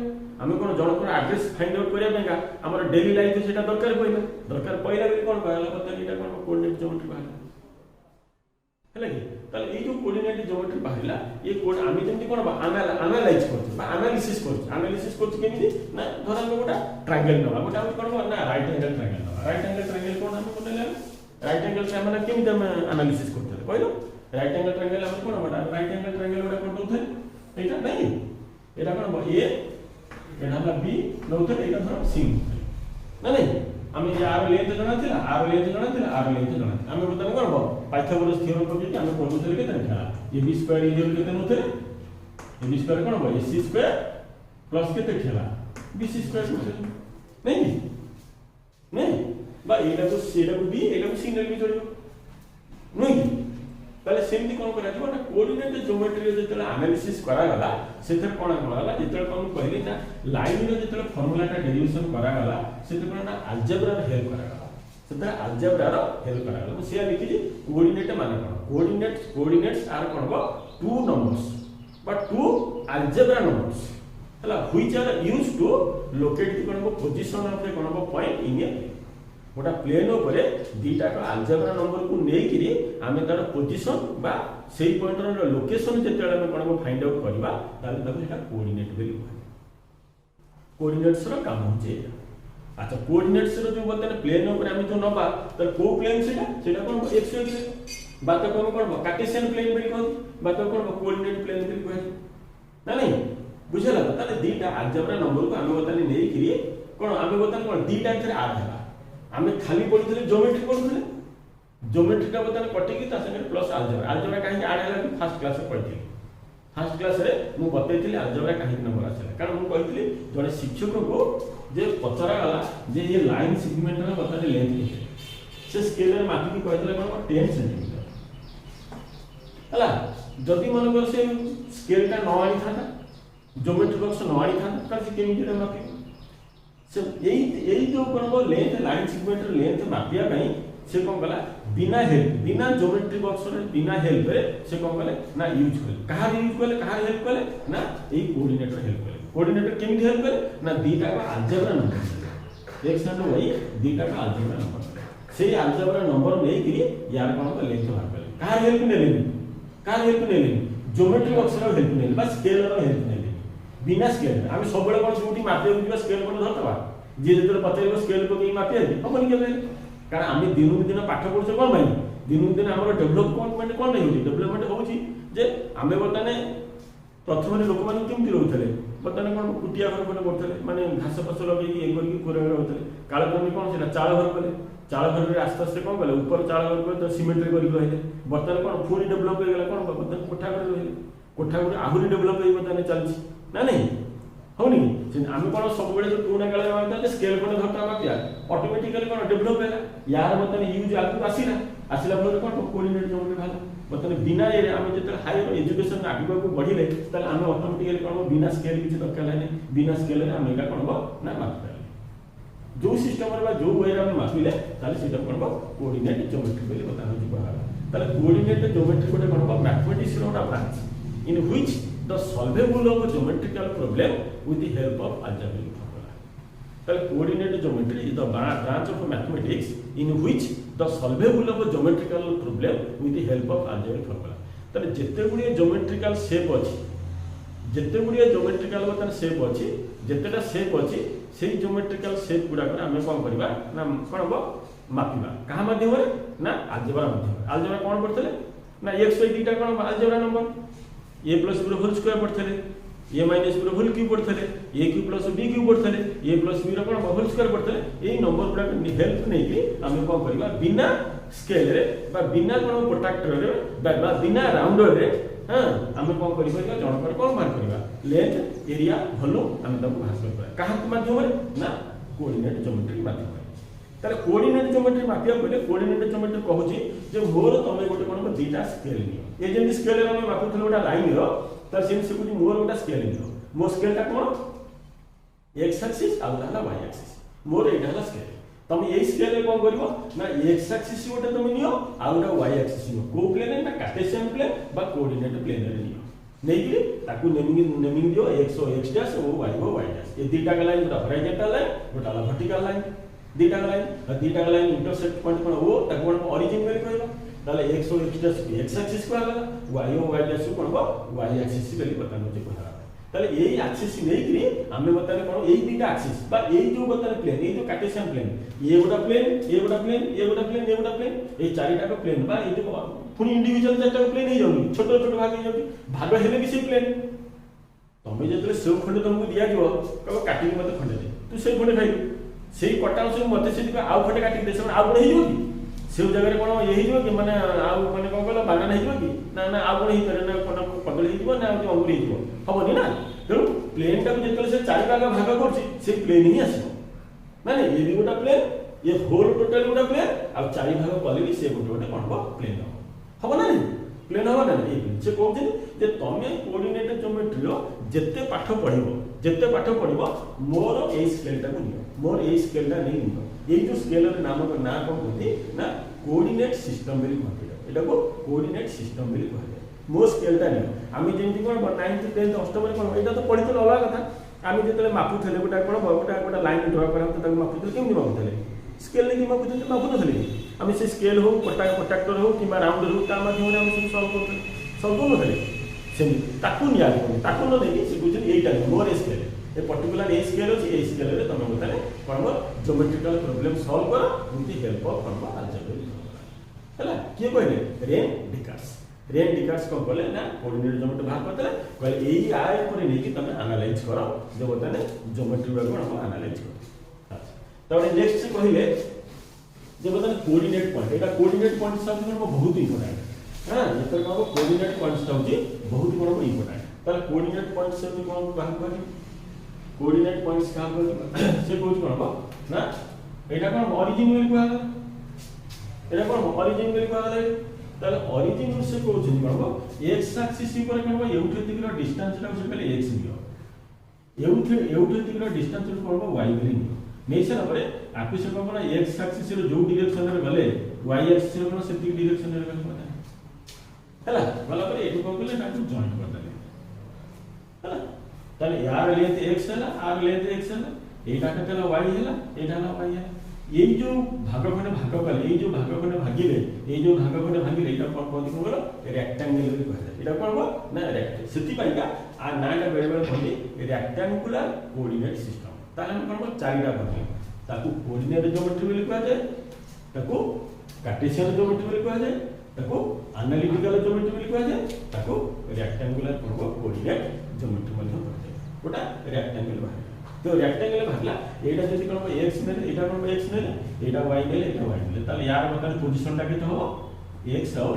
A: आमे कोन जनकर एड्रेस फाइंड आउट करिया बेका हमर डेली लाइफ सेटा दरकार पइला बेली कोन कहला पता एटा कोन कोऑर्डिनेट ज्योमेट्री बाहला हैला कि ताले ए जो कोऑर्डिनेट ज्योमेट्री बाहला ये कोड आमे जेंति कोन एनालाइज करछ बा एनालिसिस करछ केमिति ना धर हम गोटा ट्रायंगल नबा गोटा हम कोन ना राइट एंगल ट्रायंगल कोन हम कोनले राइट एंगल से हम केमिति हम एनालिसिस करथले कहलो राइट एंगल ट्रायंगल हम कोन गोटा राइट एंगल ट्रायंगल गोटा कोन दोथे एटा नहीं एटा कोन ए एटा हम बी नउथे एटा धर सी ना नहीं हम आर लेंथ जणा थिला आर लेंथ हम बतन करबो पाइथागोरस थ्योरम को जे हम पढुथले केते था ए बी स्क्वायर इक्वल केते नउथे ए बी स्क्वायर कोन हो ए सी स्क्वायर प्लस केते थिला बी सी स्क्वायर नउथे नहीं बा एटा को बी एटा को सी ने भी जोड़ियो नहीं ताले सेमती कोन करा जबो ना कोऑर्डिनेट ज्योमेट्री जेतला एनालिसिस करा गला सेथर कोन गला जेतला कोन कहली ना लाइन रो जेतला फार्मूला टा डेरिवेशन करा गला सेथर कोन ना अलजेब्रा रो हेल्प करा गला सेथर अलजेब्रा रो हेल्प करा गला से लिखि जी कोऑर्डिनेट माने कोन कोऑर्डिनेट्स आर कोन बा two numbers but two algebra numbers हला which are used to locate the कोन पोजीशन ऑफ द कोन पॉइंट इन ए गोटा प्लेन ऊपर दीटा का अलजेब्रा नंबर को नै किरी आमे तार पोजीशन बा सेही पॉइंट रो लोकेशन जेते हम कोन फाइंड आउट करबा ताले ताको एटा कोऑर्डिनेट बेली कोऑर्डिनेट्स रो काम होचे अच्छा कोऑर्डिनेट्स रो जो बतने प्लेन ऊपर हम जो नबा तर को प्लेन सेटा कोन एक्स वाई बात कोन कार्टेशियन प्लेन बेली कोन बात कोन कोऑर्डिनेट प्लेन बेली कोन ना नहीं बुझला ताले दीटा अलजेब्रा नंबर को हम बतने नै किरी कोन हम बतने कोन दीटा के आर है आमे खाली पढिथले ज्योमेट्री पढुथले ज्योमेट्री का बताने कटि की ता संगे प्लस अलजेब्रा काहे ऐड हैला कि फर्स्ट क्लास रे पढिथि फर्स्ट क्लास रे मु बतैथिले अलजेब्रा काहे नंबर आछला कारण मु कहिथले जने शिक्षक को जे पचरा गला जे ये लाइन सेगमेंट रे बताने लेंथ केते से स्केल रे मापि की कहिथले कोन 10 सेंटीमीटर हला जदि मन कर से स्केल का न आनी था ज्योमेट्री बॉक्स न आनी था त से केमिति रे मापि से यही जो कोन लेंथ लाइन सेगमेंट लेंथ मापिया पई से कोन गला बिना ज्योमेट्री बॉक्स रे बिना हेल्प रे से कोन गले ना यूज हेल्प करे ना ए कोऑर्डिनेटर हेल्प करे कोऑर्डिनेटर केमिति हेल्प करे ना दीटा का algebra number x and y दीटा का अलजेब्रा नंबर से अलजेब्रा नंबर नै कि यार कोन लेंथ बाहर करे कार हेल्प नेलेनी ज्योमेट्री बॉक्स रो हेल्प नेले बस स्केल रो हेल्प नेले बिना स्केल आम सब कौन जो मापे स्केल को धरता जी जो पचार स्केल पकई मापे हम के कारण आम दिन दिन पाठ पढ़ुचे कौन भाई दिन दिन आम डेभलपमेंट कौन नहीं डेभलपमेंट होने आम बर्तमान प्रथम लोक मैंने कमी रोते बर्तमान कौन कुटिया घर मैंने करते मानते घास फस लगे ये करके पूरा रोते कालक्रमे कौन से चाल घर कले चाल घर आस्ते आस्ते कौन कले ऊपर चाल घर तो सीमेंट रही बर्तमान कौन पुणी डेभलप होगा कौन बर्तमान कोठा घर रही कोठा घर आहरी डेभलप हो बर्तमान चलती ना नहीं होनी आम कौन सब जो पुराना काल मानते स्केल को धरता मापिया ऑटोमेटिकली कौन डेभलप है यार बर्तमान यूज आगू आसला फल कौन कोऑर्डिनेट ज्योमेट्री बाहर बर्तमान बिना ये आम जो हायर एजुकेशन आगे को बढ़िले आम ऑटोमेटिकली कौन बिना स्केल किसी दरकार नहीं बिना स्केल आम एटा कौन ना मापि जो सिस्टम जो वे आम मापिले कौन कोऑर्डिनेट ज्योमेट्री बोली बताना जी कोऑर्डिनेट ज्योमेट्री गोटे कौन mathematics branch in which the solvable of a geometrical problem with the help of algebraic formula. Coordinate geometry is the branch of mathematics in which the solvable of a geometrical problem with the help of algebraic formula. ताले जेते गुडी geometrical shape अछि जिते गुड़िया geometrical बर्तमान shape अच्छी जितेटा shape अच्छी से geometrical shape गुड़ाक आम कौन करवा ना कौन हम मापिबा क्या माध्यम ना आलजेब्रा माध्यम आलजेब्रा कौन पढ़ते ना एक्स वाई दुटा कौन algebra number a plus b whole square पढ़ते a minus b whole cube पढ़ते a cube plus b cube पढ़ते ए प्लस बी कौन होल स्क्वायर पढ़ते यही नंबर गुड़ाक हेल्प नहीं आम कौन करवा बिना स्केल रे बिना कौन प्रोट्राक्टर रे बिना राउंडर रे हाँ आम कौन कर जनकर कौन बाहर करवा लेंथ एरिया वॉल्यूम आम तक बाहर करवा क्या माध्यम ना कोऑर्डिनेट ज्योमेट्री माध्यम ताले कोऑर्डिनेट ज्योमेट्री मापिया बोले कोऑर्डिनेट ज्योमेट्री कहूची जे मोर तमे गोटे कोन दीटा स्केल नियो ए जेंति स्केल रे हम मापुथले गोटा लाइन रो त सेम से कुछ मोर गोटा स्केल नियो मो स्केल ता कोन एक्स एक्सिस आ हला वाई एक्सिस मोर एटा हला स्केल तमे ए स्केल रे कोन करबो ना एक्स एक्सिस गोटे तमे नियो आ गोटा वाई एक्सिस नियो को प्लेन ना कार्टेशियन प्लेन बा कोऑर्डिनेट प्लेन रे नियो नेकी ताकू नेमिंग दियो X O X dash O Y dash ए दीटा का लाइन गोटा हॉरिजॉन्टल लाइन गोटा वर्टिकल लाइन दीटा लाइन इंटरसेक्ट पॉइंट कोन ओ ताको कोन ओरिजिन बेली कहबा ताले X O X dash X axis को आला वाई ओ वाई डैश कोन वाई एक्सिस बेली बतानो जे कहला ताले एई एक्सिस नै कि हमें बताने कोन एई दीटा एक्सिस बा एई जो बताने प्लेन एई जो कार्टेशियन प्लेन ए गोटा प्लेन ए गोटा प्लेन ए गोटा प्लेन ए गोटा प्लेन ए चारिटा को प्लेन बा ए जो पुनी इंडिविजुअल चारटा प्लेन हे जाउनी छोटो छोटो भाग हे जाउनी भाग हेले भी से प्लेन तमे जेतले सेव खंड तुमको दिया दियो कब काटिंग मते खंड दे तू सेव खंड खाइ से कटा से मत से आउ खटे काटी दे से आउ कोन हेजो कि से जगह कोन ये हेजो कि माने आउ माने कोन कहला बागान हेजो कि ना आउ कोन हे करे ना कोन कदली हेजो ना अंगुर हेजो हबनी ना तेणु प्लेन टा जेतले से चारि भाग भाग करछि से प्लेन ही आसो माने ये भी गोटा प्लेन ये होल टोटल गोटा प्लेन आ चारि भाग कले भी से गोटे कोन हो प्लेन हबो ना प्लेन हबो ना से कहउछि जे तमे कोऑर्डिनेट ज्योमेट्री रो जेते पाठ पढिबो मोर ए स्केल टा को नियो मोर ए स्केल टा नहीं नियो ए जो स्केल रे नाम को ना को कहती ना कोऑर्डिनेट सिस्टम बेली कहती एटा को कोऑर्डिनेट सिस्टम बेली कहते मो स्केल टा नियो आमी जेंति कोन 9th 10th अष्टम रे कोन एटा तो पढितल अलग कथा आमी जेतले मापु थले गोटा कोन गोटा लाइन ड्रा करा त ताको मापु थले केमि मापु थले स्केल नहीं मापु थले मापु थले आमी से स्केल हो प्रोट्रैक्टर हो कि राउंड हो ता माध्यम रे आमी सॉल्व करते थले सेमी ताकू निया ताकू न देखि से बुझन एटा मोर स्केल ए पर्टिकुलर ए स्केल अछि ए स्केल रे तमे बताले कोन ज्योमेट्रिकल प्रॉब्लम सॉल्व कर उनकी हेल्प ऑफ कोन अलजेब्रा हला के कहले रेन डिकार्स कोन कहले ना कोऑर्डिनेट ज्योमेट्री बाहर करतले कहले एई आय पर नेकी तमे एनालाइज करो जे बताले ज्योमेट्री रो कोन एनालाइज करो अच्छा तो नेक्स्ट से कहले जे बताले कोऑर्डिनेट पॉइंट एटा कोऑर्डिनेट पॉइंट सब बहुत इंपोर्टेंट हां जेतर को कोऑर्डिनेट पॉइंट्स होची बहुत बड़ इंपोर्टेंट तार कोऑर्डिनेट पॉइंट्स से भी कोन बाहर करी कोऑर्डिनेट पॉइंट्स का से कोच कोन ना एटा कोन ओरिजिन बेली कहला एटा कोन ओरिजिन बेली कहला ताले ओरिजिन से कोच कोन एक्स एक्सिस पर कोन एउठे दिगरो डिस्टेंस ला से पहले एक्स नियो एउठे दिगरो डिस्टेंस कोन वाई बेली नियो नै से परे आपि से कोन एक्स एक्सिस रो जो डायरेक्शन रे गले वाई एक्सिस रो कोन सेति डायरेक्शन रे गले हला वाला पर एटू कोन कले नाटू जॉइन कर देले हला ताले यार लेंथ x हला आर लेंथ x हला एटा कतला y हला एटा हला y है ये जो भागखंड भागकल ये जो भागखंड भागिले ये जो भागखंड भागिले एटा कोन कोन बोलो रेक्टेंगल रे कहला एटा कोन बो ना रेक्ट सेति पाइका आ नाटा बेले बेले कहली रेक्टेंगुलर कोऑर्डिनेट सिस्टम ताले कोन बो चारिटा भाग ताकू कोऑर्डिनेट ज्योमेट्री बोली कहला जाय ताकू कार्टेशियन ज्योमेट्री बोली कहला जाय ताको एनालिटिकल ज्योमेट्री बोली कहला जाय ताको रेक्टेंगुलर कोऑर्डिनेट ज्योमेट्री मध्ये कहते गोटा रेक्टेंगल बाहर तो रेक्टेंगल बाहरला एटा जति कोन x ने एटा कोन x ने एटा y ने एटा y ने ताले यार मतलब पोजीशन टा केते हो x और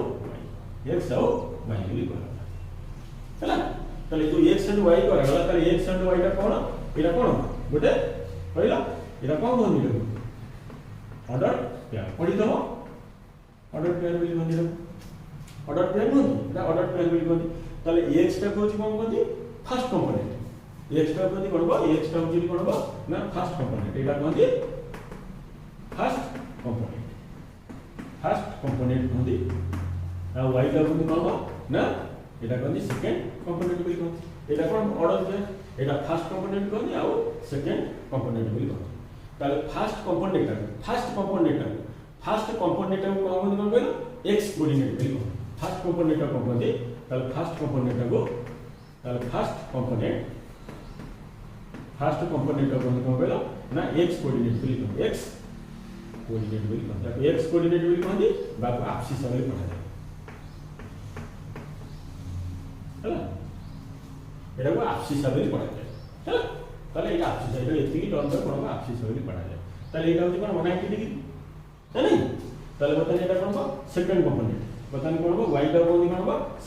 A: y बोली कहला हला ताले जो x और y को हला ताले x और y टा कोन एटा कोन गोटे पहिला एटा कोन होनी ऑर्डर पेयर पढी दो ऑर्डर पेयर बोली बंदी ऑर्डर पेयर नो एटा ऑर्डर पेयर बोली बंदी ताले x टा कोन बंदी फर्स्ट कंपोनेंट x टा कोन करबो x टा होची करबो ना फर्स्ट कंपोनेंट एटा कोन फर्स्ट कंपोनेंट कोन आ y टा कोन करबो ना एटा कोन सेकंड कंपोनेंट बोली कोन एटा कोन ऑर्डर पे एटा फर्स्ट कंपोनेंट कोन आ सेकंड कंपोनेंट बोली कोन ताले फर्स्ट कंपोनेंट को कोन बोलो x कोऑर्डिनेट बोली कोन फर्स्ट कंपोनेंट को कोन ताले फर्स्ट कंपोनेंट को ताले फर्स्ट कंपोनेंट को कोन कहलो ना x कोऑर्डिनेट बोली कहते x कोऑर्डिनेट बोली कहते x कोऑर्डिनेट बोली कहते बाको एब्सिस वाले पढ़ा जाए हैला एटा को एब्सिस वाले पढ़ा जाए हैला ताले एटा एब्सिस एटा एति की टर्म पे कोन एब्सिस वाले पढ़ा जाए ताले एटा होची कोन 180 डिग्री है नहीं ताले बताने एटा कोन सेकंड कंपोनेंट बताने कोन y टा कोन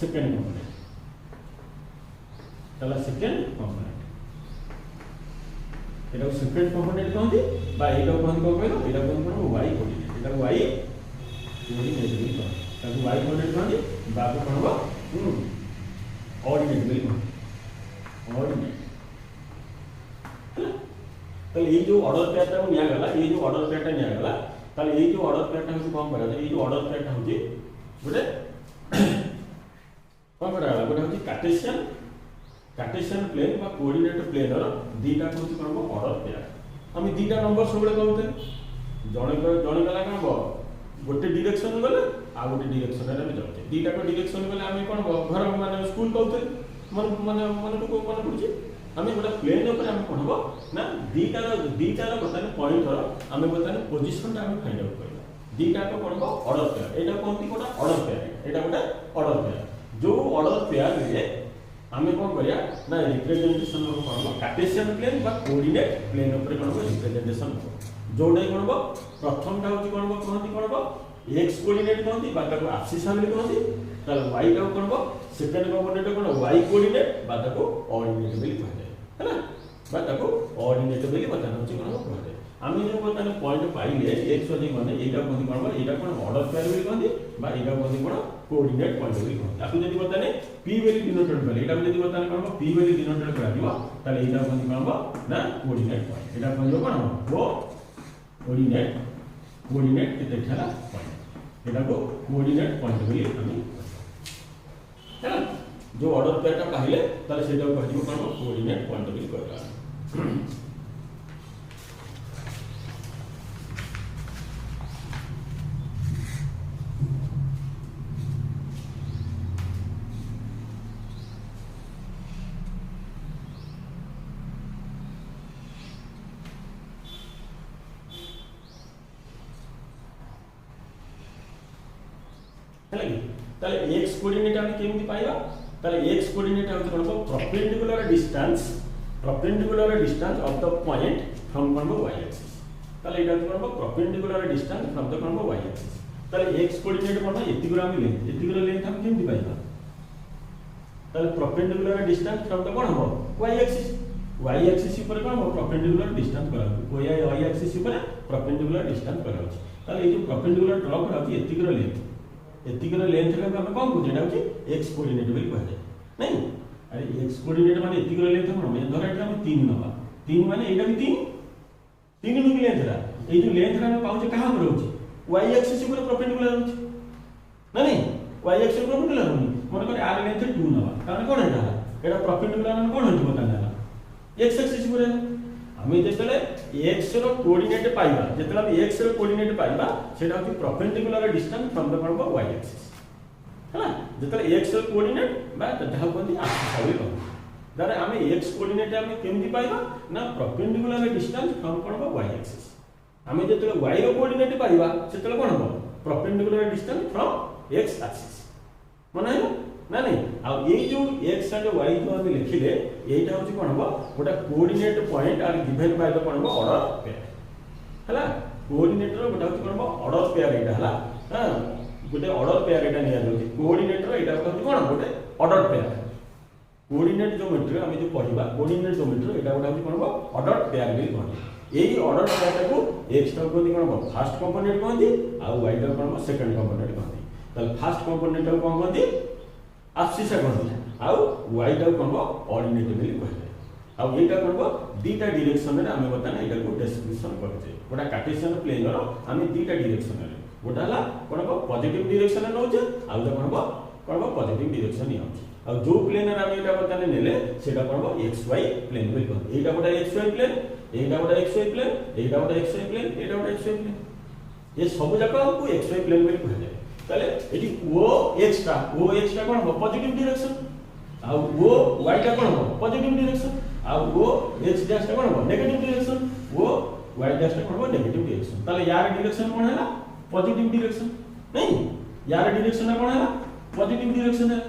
A: सेकंड कंपोनेंट ताला सेकंड कंपोनेंट एटा सेकंड कंपोनेंट कहते बा एटा कहते कोन कहलो एटा कहते कोन y कोऑर्डिनेट एटा y कोऑर्डिनेट भी कहते ताको y कोऑर्डिनेट कहते बाको कोन ऑर्डिनेट भी कहते ऑर्डिनेट ताले ये जो ऑर्डर पेयरटा निया गला ये जो ऑर्डर पेयरटा निया गला ताले ये जो ऑर्डर पेयरटा होची कोन करा ये जो ऑर्डर पेयरटा होची गोटे कोन करा गला गोटे होची कार्टेशियन प्लेन बा कोऑर्डिनेट प्लेन रो दीटा होची कोन ऑर्डर पेयर हम दीटा नंबर सबले कहते जणे गला कोन गोटे डायरेक्शन गले आ गोटे डायरेक्शन रे हम जाउते दीटा को डायरेक्शन गले हम कोन घर माने स्कूल कहते मन को पड़ुची हमें गोटे प्लेन ऊपर हम कोन हो ना दीटा बताने पॉइंट रो हम बताने पोजीशन ता हम फाइंड आउट करबा दीटा को कोन ऑर्डर पेयर एटा कोनती गोटे ऑर्डर पेयर एटा गोटे ऑर्डर पेयर जो ऑर्डर पेयर रे हमें कौन करिया ना रिप्रेजेंटेशन को कोन कार्टेशियन प्लेन बा कोऑर्डिनेट प्लेन ऊपर कोन रिप्रेजेंटेशन जोडे कोन प्रथम ता होची कोन कहंती x कोऑर्डिनेट कहंती बा ताको एब्सिस वाले कहंती ताले y टा कोन सेकंड कंपोनेंट कोन y कोऑर्डिनेट बा ताको ऑर्डिनेट बोली कहते हैला बा ताको ऑर्डिनेट बोली बताना होची कोन कहते आमी जो बताने पॉइंट पाइले x अधिक माने एटा कहंती कोन एटा कोन ऑर्डर पेयर बोली कहंती बा एटा कहंती कोन कोऑर्डिनेट पॉइंट बोली कहंती ताको जदी बताने p वैल्यू डिनोटेड करे एटा जदी बताने कोन p वैल्यू डिनोटेड करा दिबा ताले एटा कहंती कोन ना कोऑर्डिनेट पॉइंट एटा कहंती कोन वो कोऑर्डिनेट केते ठला पॉइंट एटा को कोऑर्डिनेट पॉइंट बोली हम हैला जो ऑर्डर पेयरटा पाहिले ताले सेटा को कहदिबो कोन कोऑर्डिनेट पॉइंट बोली कहला ताले x कोऑर्डिनेट हम केमि पाइबा ताले x कोऑर्डिनेट हम कोन perpendicular distance of the point from कोन y एक्सिस ताले एटा कोन परपेंडिकुलर डिस्टेंस फ्रॉम द कोन y एक्सिस ताले x कोऑर्डिनेट कोन एतिगुरा हम लेंथ हम केमि पाइबा ताले परपेंडिकुलर डिस्टेंस फ्रॉम द कोन y एक्सिस ऊपर कोन परपेंडिकुलर डिस्टेंस करा y एक्सिस ऊपर परपेंडिकुलर डिस्टेंस करा ताले ये जो परपेंडिकुलर ड्रॉ करा एतिगुरा लेंथ रे हम कोन को जेडा होची x कोऑर्डिनेट बोली कहै नहीं अरे x कोऑर्डिनेट माने एतिगुरा लेंथ कोन मैं धर एटा हम 3 नबा 3 माने एटा भी 3 नु की लेंथ रा ए जो लेंथ रा हम पाउचे कहां पर होची y एक्सिस ऊपर परपेंडिकुलर होची नहीं y एक्सिस ऊपर परपेंडिकुलर होनी मन करे आर लेंथ 2 नबा कारण कोन एटा परपेंडिकुलर न कोन होची बताना x एक्सिस ऊपर हमें जेतले x रो कोऑर्डिनेट पाइबा जेतले हम x रो कोऑर्डिनेट पाइबा सेटा होची परपेंडिकुलर डिस्टेंस फ्रॉम द कोन y एक्सिस हैला जेतले x रो कोऑर्डिनेट बा तथा कोनती एक्सिस आवे को दारे हमें x कोऑर्डिनेट हम केमि पाइबा ना परपेंडिकुलर डिस्टेंस फ्रॉम कोन y एक्सिस हमें जेतले y रो कोऑर्डिनेट पाइबा सेतले कोन हो perpendicular distance from x axis माने ना नहीं आ ये जो x एंड y जो हम लिखिले एटा होची कोन हो गोटा coordinate point are given by the कोन हो ऑर्डर पेयर हला कोऑर्डिनेट रो गोटा होची कोन हो ऑर्डर पेयर एटा हला हां गोटे ऑर्डर पेयर एटा निया होची कोऑर्डिनेट रो एटा होची कोन गोटे ऑर्डर पेयर कोऑर्डिनेट ज्योमेट्री हम जो पढिबा कोऑर्डिनेट ज्योमेट्री एटा गोटा होची कोन हो ऑर्डर पेयर भी कहते एई ऑर्डर पेयर को x टा कहती कोन हो फर्स्ट कंपोनेंट कहती आ y टा कोन हो सेकंड कंपोनेंट कहती ताले फर्स्ट कंपोनेंट को कोन कहती एब्सिस कहती आ y टा कोन हो ऑर्डिनेट बोली कहते आ एटा कोन हो दीटा डायरेक्शन रे हम बताना एटा को डिस्क्रिप्शन करते गोटा कार्टेशियन प्लेन रो हम दीटा डायरेक्शन रे गोटा हला कोन हो पॉजिटिव डायरेक्शन रे नउचे आ कोन हो पॉजिटिव डायरेक्शन नि आउची आ जो प्लेन रे हम एटा बताने नेले सेटा कोन हो xy प्लेन बोली कहते एटा गोटा xy प्लेन एटा गोटा xy प्लेन एटा गोटा xy प्लेन एटा गोटा xy प्लेन ये सब जाक को xy प्लेन बोली कहते ताले एटी o x टा कोन हो पॉजिटिव डायरेक्शन आ वो y टा कोन हो पॉजिटिव डायरेक्शन आ वो h डैश टा कोन हो नेगेटिव डायरेक्शन वो y डैश टा कोन हो नेगेटिव डायरेक्शन ताले यार डायरेक्शन कोन हैला पॉजिटिव डायरेक्शन नहीं यार डायरेक्शन कोन हैला पॉजिटिव डायरेक्शन है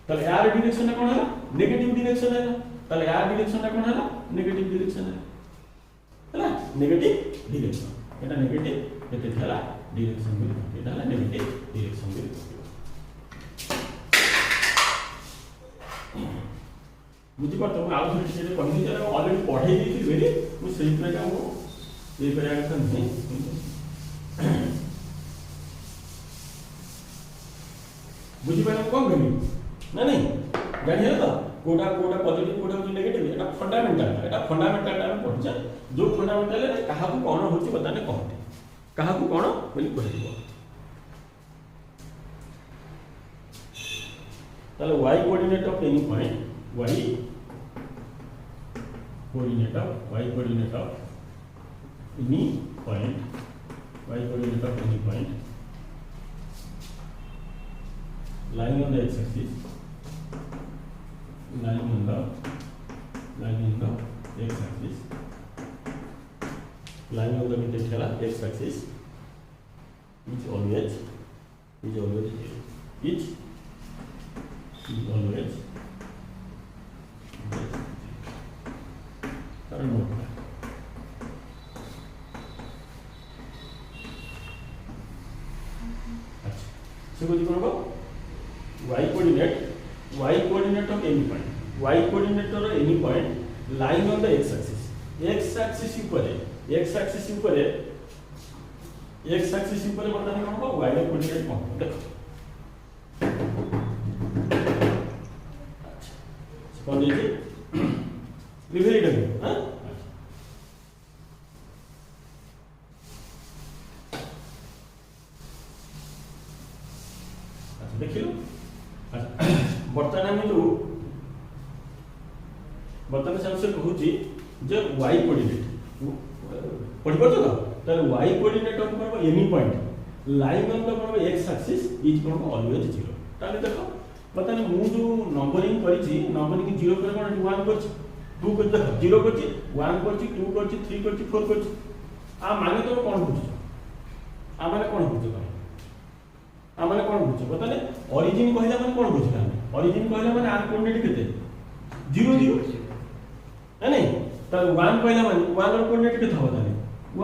A: ताले यार डायरेक्शन कोन हैला नेगेटिव डायरेक्शन है ताले यार डायरेक्शन कोन हैला नेगेटिव डायरेक्शन है नेगेटिव डायरेक्शन एटा नेगेटिव एते हैला डायरेक्शन बिल एटा हैला नेगेटिव डायरेक्शन बिल बुझी पातो मैं आउ थोड़ी से कहली जे ऑलरेडी पढ़ाई दी थी बेली मु सही पर जाऊ ये पर आके नहीं बुझी पाए कोन गमी ना नहीं जानि है तो कोडा कोडा पॉजिटिव कोडा नेगेटिव एटा फंडामेंटल टाइम पढ़छ जो फंडामेंटल है कहा को कोन होची बताने कहते कहा को कोन बोली कहदिबो ताले y coordinate of any point y coordinate of any point lying on the x-axis lying on the x-axis is always से कुछ करो y coordinate of any point y coordinate of any point lying on the x axis ऊपर बताने कौन को y coordinate कौन देखो अच्छा कौन दीजिए रिवेट करो हां देखिलो बर्तमान में बर्तमान से कहूची जे y कोऑर्डिनेट पढ़ि पड़तो तो y कोऑर्डिनेट ऑफ करबो any point line on the x axis is करबो ऑलवेज 0 ताले देखो बर्तमान मु जो नंबरिंग करिछि नंबरिंग 0 करे कोन 1 करछि 2 कर देखो 0 करछि 1 करछि 2 करछि 3 करछि 4 करछि आ माने तो कोन बुझछ आ माने कोन बुझछ आमने कोन बुझछ बताने ओरिजिन कहला माने कोन बुझला ओरिजिन कहला माने आर कोऑर्डिनेट केते 0 0 है नहीं त 1 कहला माने 1 र कोऑर्डिनेट केते हो ताले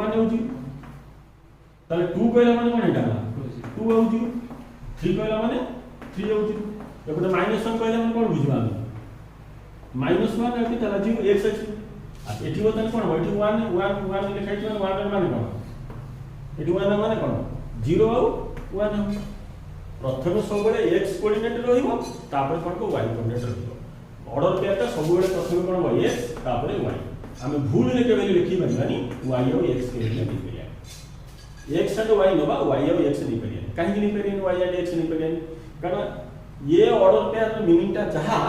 A: 1 होउची ताले 2 कहला माने कोन हेटा 2 होउची 3 कहला माने 3 होउची एपटे -1 कहला माने कोन बुझबा -1 एटी ताला 0 x आ एटी बताने कोन एटी 1 लिखाइ छ 1 र माने कोन एटी 1 माने कोन 0 आ 1 हो प्रथम सब बेले x कोऑर्डिनेट रहिबो तापर कोन को y कोऑर्डिनेट रहिबो ऑर्डर पेटा सब बेले प्रथम कोन हो x तापर y हम भूल ले केबे लिखि बनिबानी y और x के लिए लिखि परिया x and y नबा y और x नहीं परिया काहे नहीं परिया y and x नहीं परिया कारण ये ऑर्डर पेयर मीनिंग ता जहा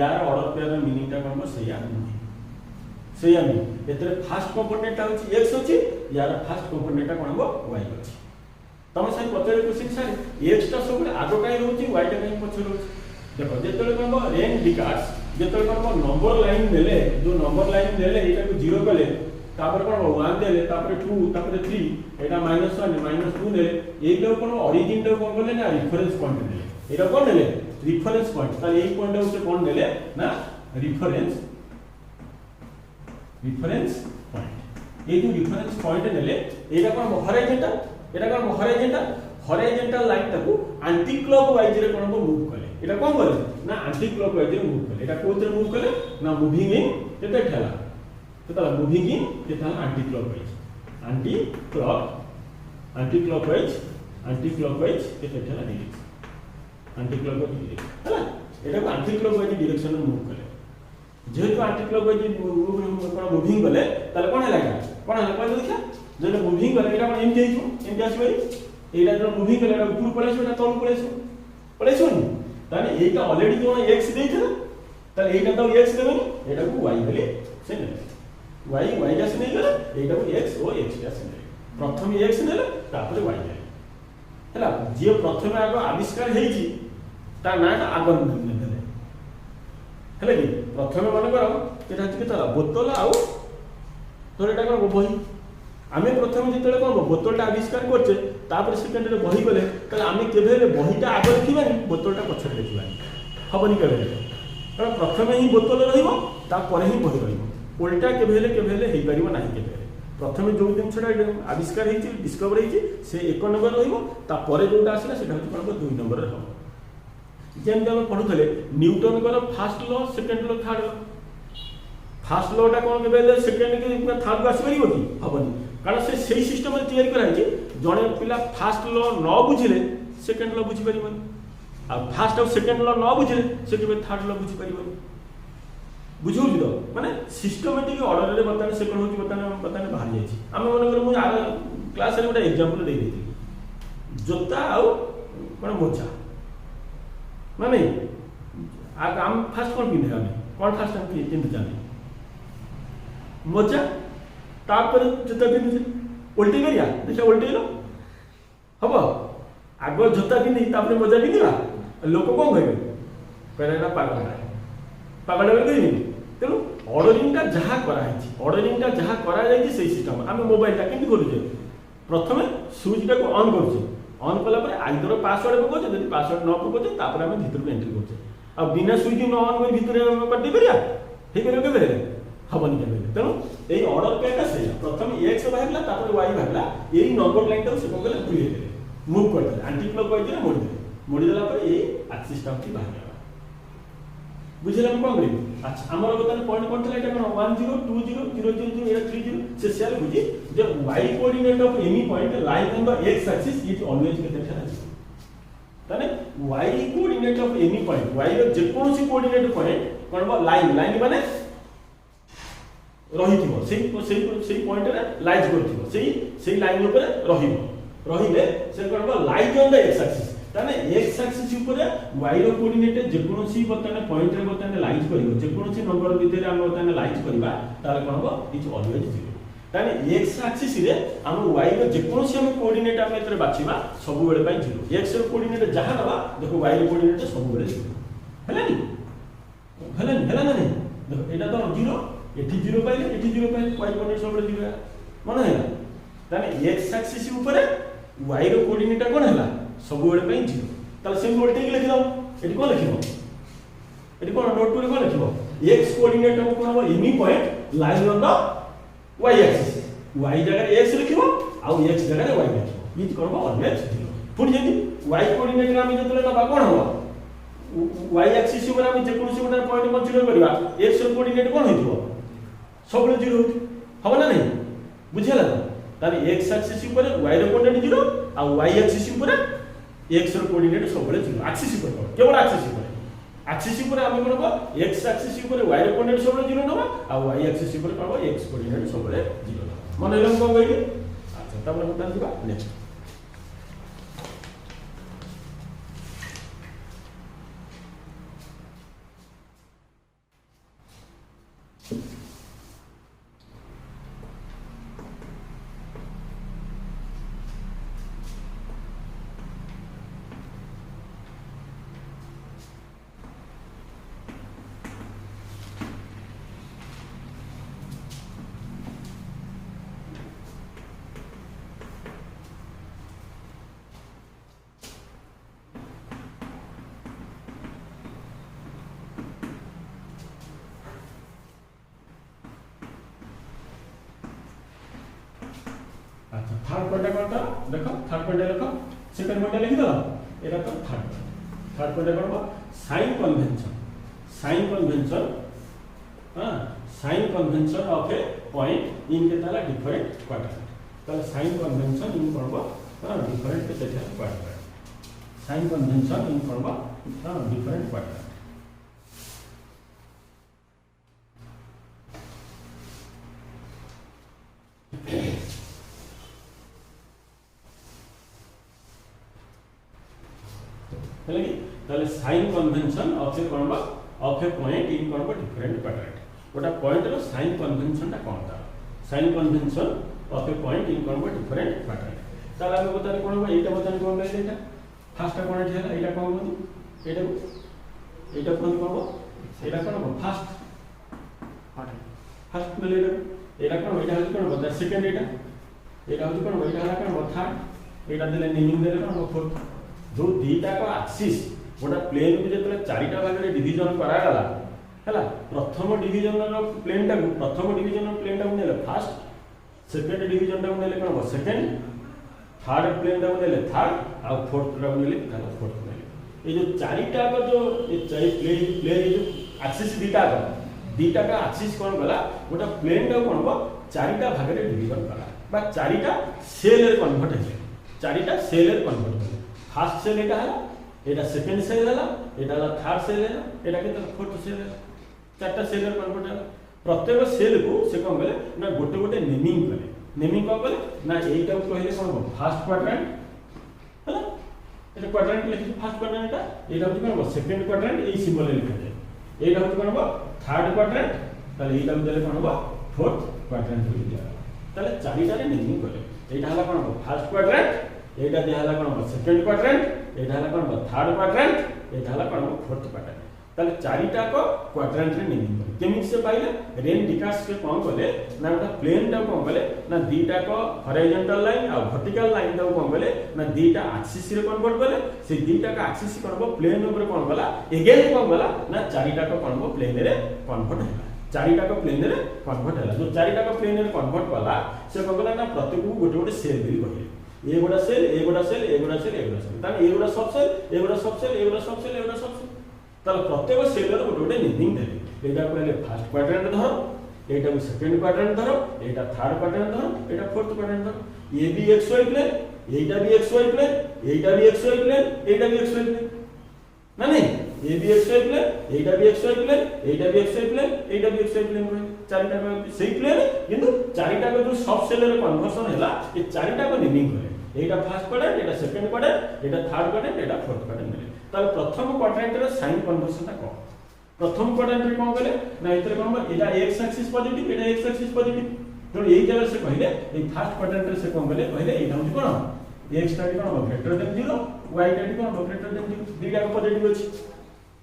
A: यार ऑर्डर पेयर मीनिंग ता कोन सैया नहीं एतरे फर्स्ट कंपोनेंट ता होची x होची यार फर्स्ट कंपोनेंट ता कोन हो y होची तमे से पचरे क्वेश्चन सारे x ता सब आगो काई रहउची y ता काई पछर रहउची देखो जेतले कोन रेंज डिकार्ड्स जेतले कोन नंबर लाइन देले जो नंबर लाइन देले एटा को 0 कले तापर कोन 1 देले तापर 2 तापर 3 एटा -1 -2 देले एटा कोन ओरिजिन ता कोन बोले ना रेफरेंस पॉइंट देले एटा कोन देले रेफरेंस पॉइंट ताले एई पॉइंट होचे कोन देले ना रेफरेंस पॉइंट ए जो रेफरेंस पॉइंट देले एटा कोन हॉरिजॉन्टल एटा कोन हॉरिजॉन्टल लाइन ताको एंटी क्लॉकवाइज रे कोन को मूव करे एटा कोन बोले ना एंटी क्लॉकवाइज रे मूव करे एटा कोथरे मूव करे ना मूविंग इन केते ठेला तो ताला मूविंग इन केता एंटी क्लॉकवाइज केते ठेला डायरेक्शन एंटी क्लॉकवाइज हला एटा को एंटी क्लॉकवाइज डायरेक्शन में मूव करे जेहेतु एंटी क्लॉकवाइज कोन मूविंग गले ताले कोन हैला कोन हैला कोन देखा जेटा मूविंग करे एटा कोन एमटी आइछो एमटी आसीबो एटा जो मूविंग करे एटा ऊपर पळेछो एटा तळ पळेछो ताने एटा ऑलरेडी जो x देइछला ताले एटा तो x देबनी एटा को y भले से नै y जस नै गला एटा को x ओ x जस नै प्रथम x नेले तापर y नै हला जे प्रथम आगो आविष्कार हेइची ता नाटा आगम नेले है कि प्रथम मन कर ये चला बोतल आउ धर एटा कौन बही आम प्रथम जो कौन बोतलटा आविष्कार करचे सेकेंड बही गले आम के बहीटा आगे लिखानी बोतलटा पछे लिखानी हेनी के कारण प्रथम ही बोतल रही बही रल्टा के ना के प्रथम जो जिनसा आविष्कार डिस्कवर से 1 नंबर रोपर जोटा आसला से कौन 2 नंबर हम जमी आम पढ़ुले Newton first law second law third law first लॉटा कौन के सेकेंड के थर्ड को आसपार कि हेनी कारण से सिस्टम तैयारी कराई जड़े पिला फास्ट लॉ न बुझे सेकेंड लॉ बुझीपर आ फास्ट और सेकेंड लॉ न बुझे से केवल थर्ड लॉ बुझीपर बुझे तो माने सिस्टमेटिक ऑर्डर में बता से कौन हो बता बाहर जाइए आम मन मुझे क्लास गोटे एग्जांपल दे दी जोता आउ कौन मोजा ना नहीं आम फास्ट कौन पिंधे आम कौन फास्ट आम पिंधे जाने मोजा तापर जोता पिंधुचे उल्टी करिया देखा उल्टेल हम आग जोता पिंधि मोजा पिंधा लोक कौन कहे पागल पागल कह तेणु ऑर्डरिंगटा जहाँ ऑर्डरिंगटा जहाँ कराई सिस्टम आम मोबाइलटा केमती खोलुचे प्रथम स्विचटा को ऑन करुचे ऑन कलापर आइदर पासवर्ड पकाउचे जब पासवर्ड न पकाउचे तापर आम भितर एंट्री करुचे आ बिना स्विच न ऑन कर भितर करदे करिया हे करियो के हेनी के तेणु ये ऑर्डर पैटा से प्रथम एक्स बाहर तापर वाई बाहर यही नंबर लाइन से कौन कले बुलेदे मुव करदे आंटी क्लॉकवाइज मोड़देला ये एक्सिस टाइम बाहर बुझे हम कौन करें अच्छा आम बर्तमान पॉइंट कौन था कौन 10 20 0 0 0 30 से सियाल बुझी जब y coordinate of any point lying on the x axis it always केते था ताने y coordinate of any point y रो जे कोनोसी कोऑर्डिनेट पॉइंट कोन बा लाइन माने रहिथिबो सेही पॉइंट रे लाइज करथिबो सेही लाइन ऊपर रहिले से कोन बा lies on the x axis ताने x एक्सिस ऊपर y रो कोऑर्डिनेट जे कोनोसी बतने पॉइंट रे बतने लाइज करिवो जे कोनोसी नंबर भीतर हम बतने लाइज करबा ताले कोन हो इज ऑलवेज 0 ताने x एक्सिस रे हम y रो जे कोनोसी हम कोऑर्डिनेट हम एतरे बाछिबा सब बेले पई 0 x रो कोऑर्डिनेट जहां दबा देखो y रो कोऑर्डिनेट सब बेले 0 हला नहीं देखो एटा तो 0 एठी 0 पाइले एठी 0 पाइले y कोऑर्डिनेट सब बेले 0 मन हैला ताने x एक्सिस ऊपर y रो कोऑर्डिनेट कोन हैला सब बेले 0 ताले सेम वोल्टेज लिख दो एटी कोन लिखिबो एटी कोन नोट 2 रे कोन लिखिबो x कोऑर्डिनेट को कोन हो any point line on the y axis y जगह x लिखिबो आ x जगह y लिखिबो इज करबो ऑलवेज 0 पुनी जदी y कोऑर्डिनेट रे हम जतले दबा कोन हो y एक्सिस ऊपर हम जे कोनसी गोटा पॉइंट कंसीडर करबा x रो कोऑर्डिनेट कोन होइथिबो सब 0 होबो ना नहीं बुझिला ताले x एक्सिस ऊपर y रो कोऑर्डिनेट 0 आ y एक्सिस ऊपर x रो कोऑर्डिनेट सब 0 एक्सिस ऊपर केवल एक्सिस ऊपर हम करबो x एक्सिस ऊपर y रो कोऑर्डिनेट सब 0 नबा आ y एक्सिस ऊपर करबो x कोऑर्डिनेट सब 0 मन हेलम कोन कहिबे अच्छा तब हम बता दिबा नेक्स्ट थर्ड पॉइंट कौन था देखो थर्ड पॉइंट लिखो सेकंड पॉइंट लिख दो एटा तो थर्ड पॉइंट कौन साइन कन्वेंशन हां sign convention of a point in के ताला डिफरेंट क्वाड्रेंट तो साइन कन्वेंशन इन करबो हां डिफरेंट के सेटा क्वाड्रेंट साइन कन्वेंशन इन करबो हां different quadrant sign convention of a कोन ऑफ ए पॉइंट इन कोन डिफरेंट क्वाड्रेंट गोटा पॉइंट रो साइन कन्वेंशन ता कोन था sign convention of a point in कोन डिफरेंट क्वाड्रेंट ताला हम बताने कोन एटा बताने कोन एटा फर्स्ट कोन एटा एटा कोन एटा कोन एटा कोन फास्ट फास्ट ले एटा कोन एटा हल कोन बता सेकंड एटा हल कोन एटा हला कोन थर्ड एटा देले नेमिंग देले कोन फोर्थ जो दीटा को एक्सिस गोटा प्लेन को जतले चारिटा भाग रे डिवीजन करा गला हला प्रथम डिवीजन रो प्लेन टा प्रथम डिवीजन रो प्लेन टा नेले फर्स्ट सेकंड डिवीजन टा नेले कोन सेकंड थर्ड प्लेन टा नेले थर्ड आ फोर्थ टा नेले फोर्थ नेले ये जो चारिटा को जो ये चारि प्लेन प्लेन जो एक्सिस दीटा का एक्सिस कोन गला गोटा प्लेन टा कोन बा चारिटा भाग रे डिवीजन करा बा चारिटा सेल रे कन्वर्ट हे चारिटा सेल रे कन्वर्ट फर्स्ट सेल एटा हला एटा सेकंड सेल हला एटा हला थर्ड सेल हला एटा के फोर्थ सेल हला चारटा सेल रे कन्वर्ट हला प्रत्येक सेल को से कोन गले ना गोटे गोटे नेमिंग करे नेमिंग कोन गले ना एटा को कहले कोन फर्स्ट क्वाड्रेंट हला एटा क्वाड्रेंट लिखि first quadrant Etah cone second quadrant a symbol लिखा जाय एटा कोन थर्ड क्वाड्रेंट ताले एटा देले कोन फोर्थ क्वाड्रेंट हो जाय ताले चारिटा रे नेमिंग करे एटा हला कोन फर्स्ट क्वाड्रेंट एटा दे हला कोन सेकंड क्वाड्रेंट एटा हला कोन थर्ड क्वाड्रेंट एटा हला कोन फोर्थ क्वाड्रेंट ताले चारिटा को क्वाड्रेंट रे नेमिंग करे केमिक से पाइले रेन डिकास के कोन कले ना गोटा प्लेन टा कोन कले ना दीटा को हॉरिजॉन्टल लाइन आ वर्टिकल लाइन टा कोन कले ना दीटा एक्सिस रे कन्वर्ट कले से दीटा का एक्सिस करबो प्लेन ऊपर कोन गला अगेन कोन गला ना चारिटा को कोन प्लेन रे कन्वर्ट होला चारिटा को प्लेन रे कन्वर्ट होला जो चारिटा को प्लेन रे कन्वर्ट कला से कोन गला ना प्रत्येक को गोटे गोटे सेल बिल कहिले ए गोटा सेल ए गोटा सेल ए गोटा सेल ए गोटा सेल ताने ए गोटा सब सेल ए गोटा सब सेल ए गोटा सब सेल ए गोटा सब सेल ताले प्रत्येक सेल रे गोटे गोटे नेमिंग देले एटा कहले फर्स्ट क्वाड्रेंट धरो एटा को सेकंड क्वाड्रेंट धरो एटा थर्ड क्वाड्रेंट धरो एटा फोर्थ क्वाड्रेंट धरो a b x y plane एटा भी एक्स वाई प्लेन एटा भी एक्स वाई प्लेन एटा भी एक्स वाई प्लेन ना नहीं a b x y plane एटा भी एक्स वाई प्लेन एटा भी एक्स वाई प्लेन एटा भी एक्स वाई प्लेन चारिटा को सही प्लेन किंतु चारिटा को जो सब सेल रे कन्वर्जन हैला ए चारिटा को नेमिंग करे एटा फर्स्ट क्वाड्रेंट एटा सेकंड क्वाड्रेंट एटा थर्ड क्वाड्रेंट एटा फोर्थ क्वाड्रेंट मिले ताले प्रथम क्वाड्रेंट रे साइन कन्वर्जन ता को प्रथम क्वाड्रेंट रे कोन गले ना इतरे कोन एटा एक्स एक्सिस पॉजिटिव एटा एक्स एक्सिस पॉजिटिव तो एई जगह से कहले ए फर्स्ट क्वाड्रेंट रे से कोन गले कहले एटा होची कोन एक्स टा कोन ग्रेटर देन 0 y टा कोन ग्रेटर देन 0 दीटा को पॉजिटिव अछि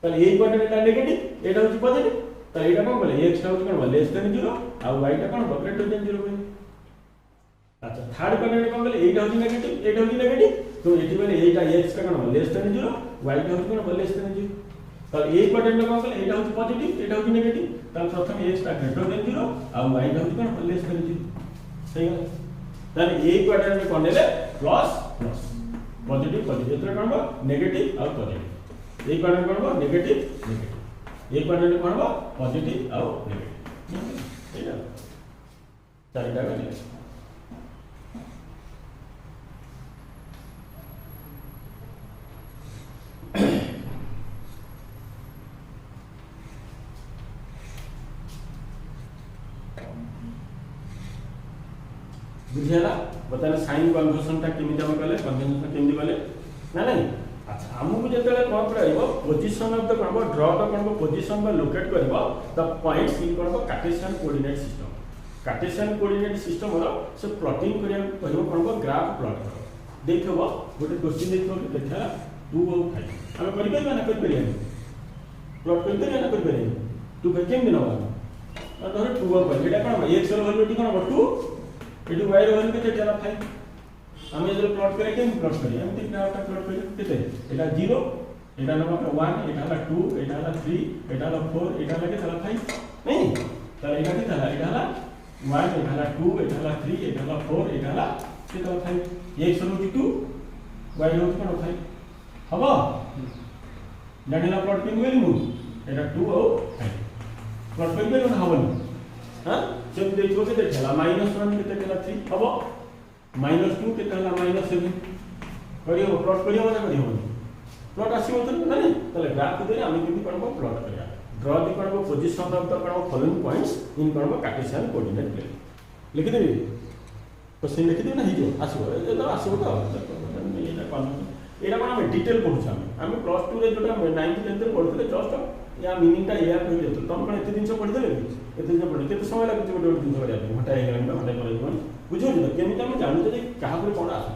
A: ताले एई क्वाड्रेंट टा नेगेटिव एटा होची पॉजिटिव ताले एटा कोन गले एक्स टा होची कोन लेस देन 0 आ y टा कोन ग्रेटर देन 0 होई अच्छा थर्ड क्वाड्रेंट कोन गले एटा होची नेगेटिव तो एठी माने एटा x का कोन लेस देन 0 y टा होची कोन लेस देन 0 ताले ए क्वाड्रेंट कोन गले एटा होची पॉजिटिव एटा होची नेगेटिव ताले प्रथम x टा ग्रेटर देन 0 आ y टा होची कोन लेस देन 0 सही है ताले ए क्वाड्रेंट में कोन नेले प्लस प्लस पॉजिटिव पॉजिटिव एतरे कोन नेगेटिव और पॉजिटिव ए क्वाड्रेंट कोन नेगेटिव नेगेटिव ए क्वाड्रेंट कोन पॉजिटिव और नेगेटिव ठीक है चारिटा का बुझेला बताने साइन कन्वर्जन ता केमिति हम कले कन्वेंशन केमिति कले ना नहीं अच्छा हमहु जेतले कोन करइबो पोजीशन ऑफ द करबो ड्रॉ द करबो पोजीशन बा लोकेट करबो द पॉइंट्स इन करबो कार्टेशियन कोऑर्डिनेट सिस्टम रो से प्लॉटिंग करिया कहबो करबो ग्राफ प्लॉट करो देखबो गोटे क्वेश्चन देखबो देखला 2 और 5 हम करि परिबा ना करि परिया प्लॉट करि परिया ना करि परिया 2 के केम दिनवा धर 2 और 5 एटा कोन x रो वैल्यू टी कोन 2 एटू y रो वैल्यू केते चला 5 हम जे प्लॉट करे केम प्लॉट करी हम तीन डाटा प्लॉट करे केते एटा 0 एटा नंबर 1 एटा हला 2 एटा हला 3 एटा हला 4 एटा हला के चला 5 नहीं त एटा के चला एटा हला 1 एटा हला 2 एटा हला 3 एटा हला 4 एटा हला के चला 5 x रो 2 y रो कोन 5 हबो जानिला प्लॉट केम वेली मु एटा 2 और 5 प्लॉट केम वेली ना हबो हां जब देखो के देखला -1 केते केला 3 हबो -2 केते हला -7 करियो प्लॉट करियो ना करियो प्लॉट आसीबो त नहीं तले ग्राफ दे हम केमि करबो प्लॉट करिया ड्रॉ दी करबो पोजीशन ऑफ द करबो फॉलोइंग पॉइंट्स इन करबो कार्टेशियन कोऑर्डिनेट प्लेन लिखि देबी क्वेश्चन लिखि देबी ना हिजो आसीबो ए तो आसीबो तो एटा कोन हम डिटेल पढुछ हम प्लस 2 रे जोटा 9th 10th रे पढुथले जस्ट या मीनिंग ता या कहि देतो तम कोन एते दिन से पढि देले एते दिन पढि केते समय लागै गोटे गोटे दिन करिया घंटा 1 घंटा घंटा पढि कोन बुझियो जे केमिति हम जानू जे कहा पर कोन आसु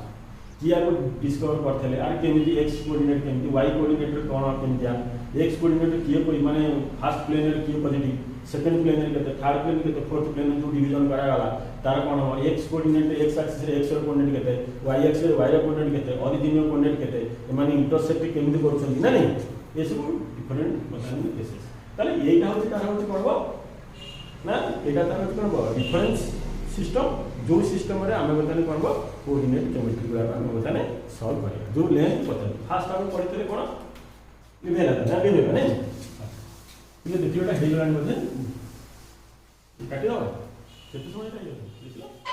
A: किए आपको डिस्कवर करते आर केमी एक्स कोऑर्डिनेट केमी वाई कोऑर्डिनेट कौन केमी एक्स कोऑर्डिनेट किए कोई माने फर्स्ट प्लेन किए पॉजिटिव सेकंड प्लेन के थर्ड प्लेन के फोर्थ प्लेन जो डिवीजन करा गला तार कोन हो एक्स कोऑर्डिनेट एक्स एक्सिस रे एक्स रो कोऑर्डिनेट केते वाई एक्स रे वाई रो कोऑर्डिनेट केते ऑरिजिन रो कोऑर्डिनेट केते माने इंटरसेक्ट केमी करछन ना नहीं ये सब डिफरेंट बताने केसेस ताले एटा होची तार होची करबो ना एटा तार होची करबो डिफरेंस सिस्टम जो सिस्टम रे आमे बताने करबो कोऑर्डिनेट ज्योमेट्री गुला आमे बताने सॉल्व करिया जो लेंथ पता फास्ट आमे पढितले कोन इवेला ना बिहेवियर नहीं ये देखियोटा हेगलान मध्ये काटी दो केते समय टाइम देखियो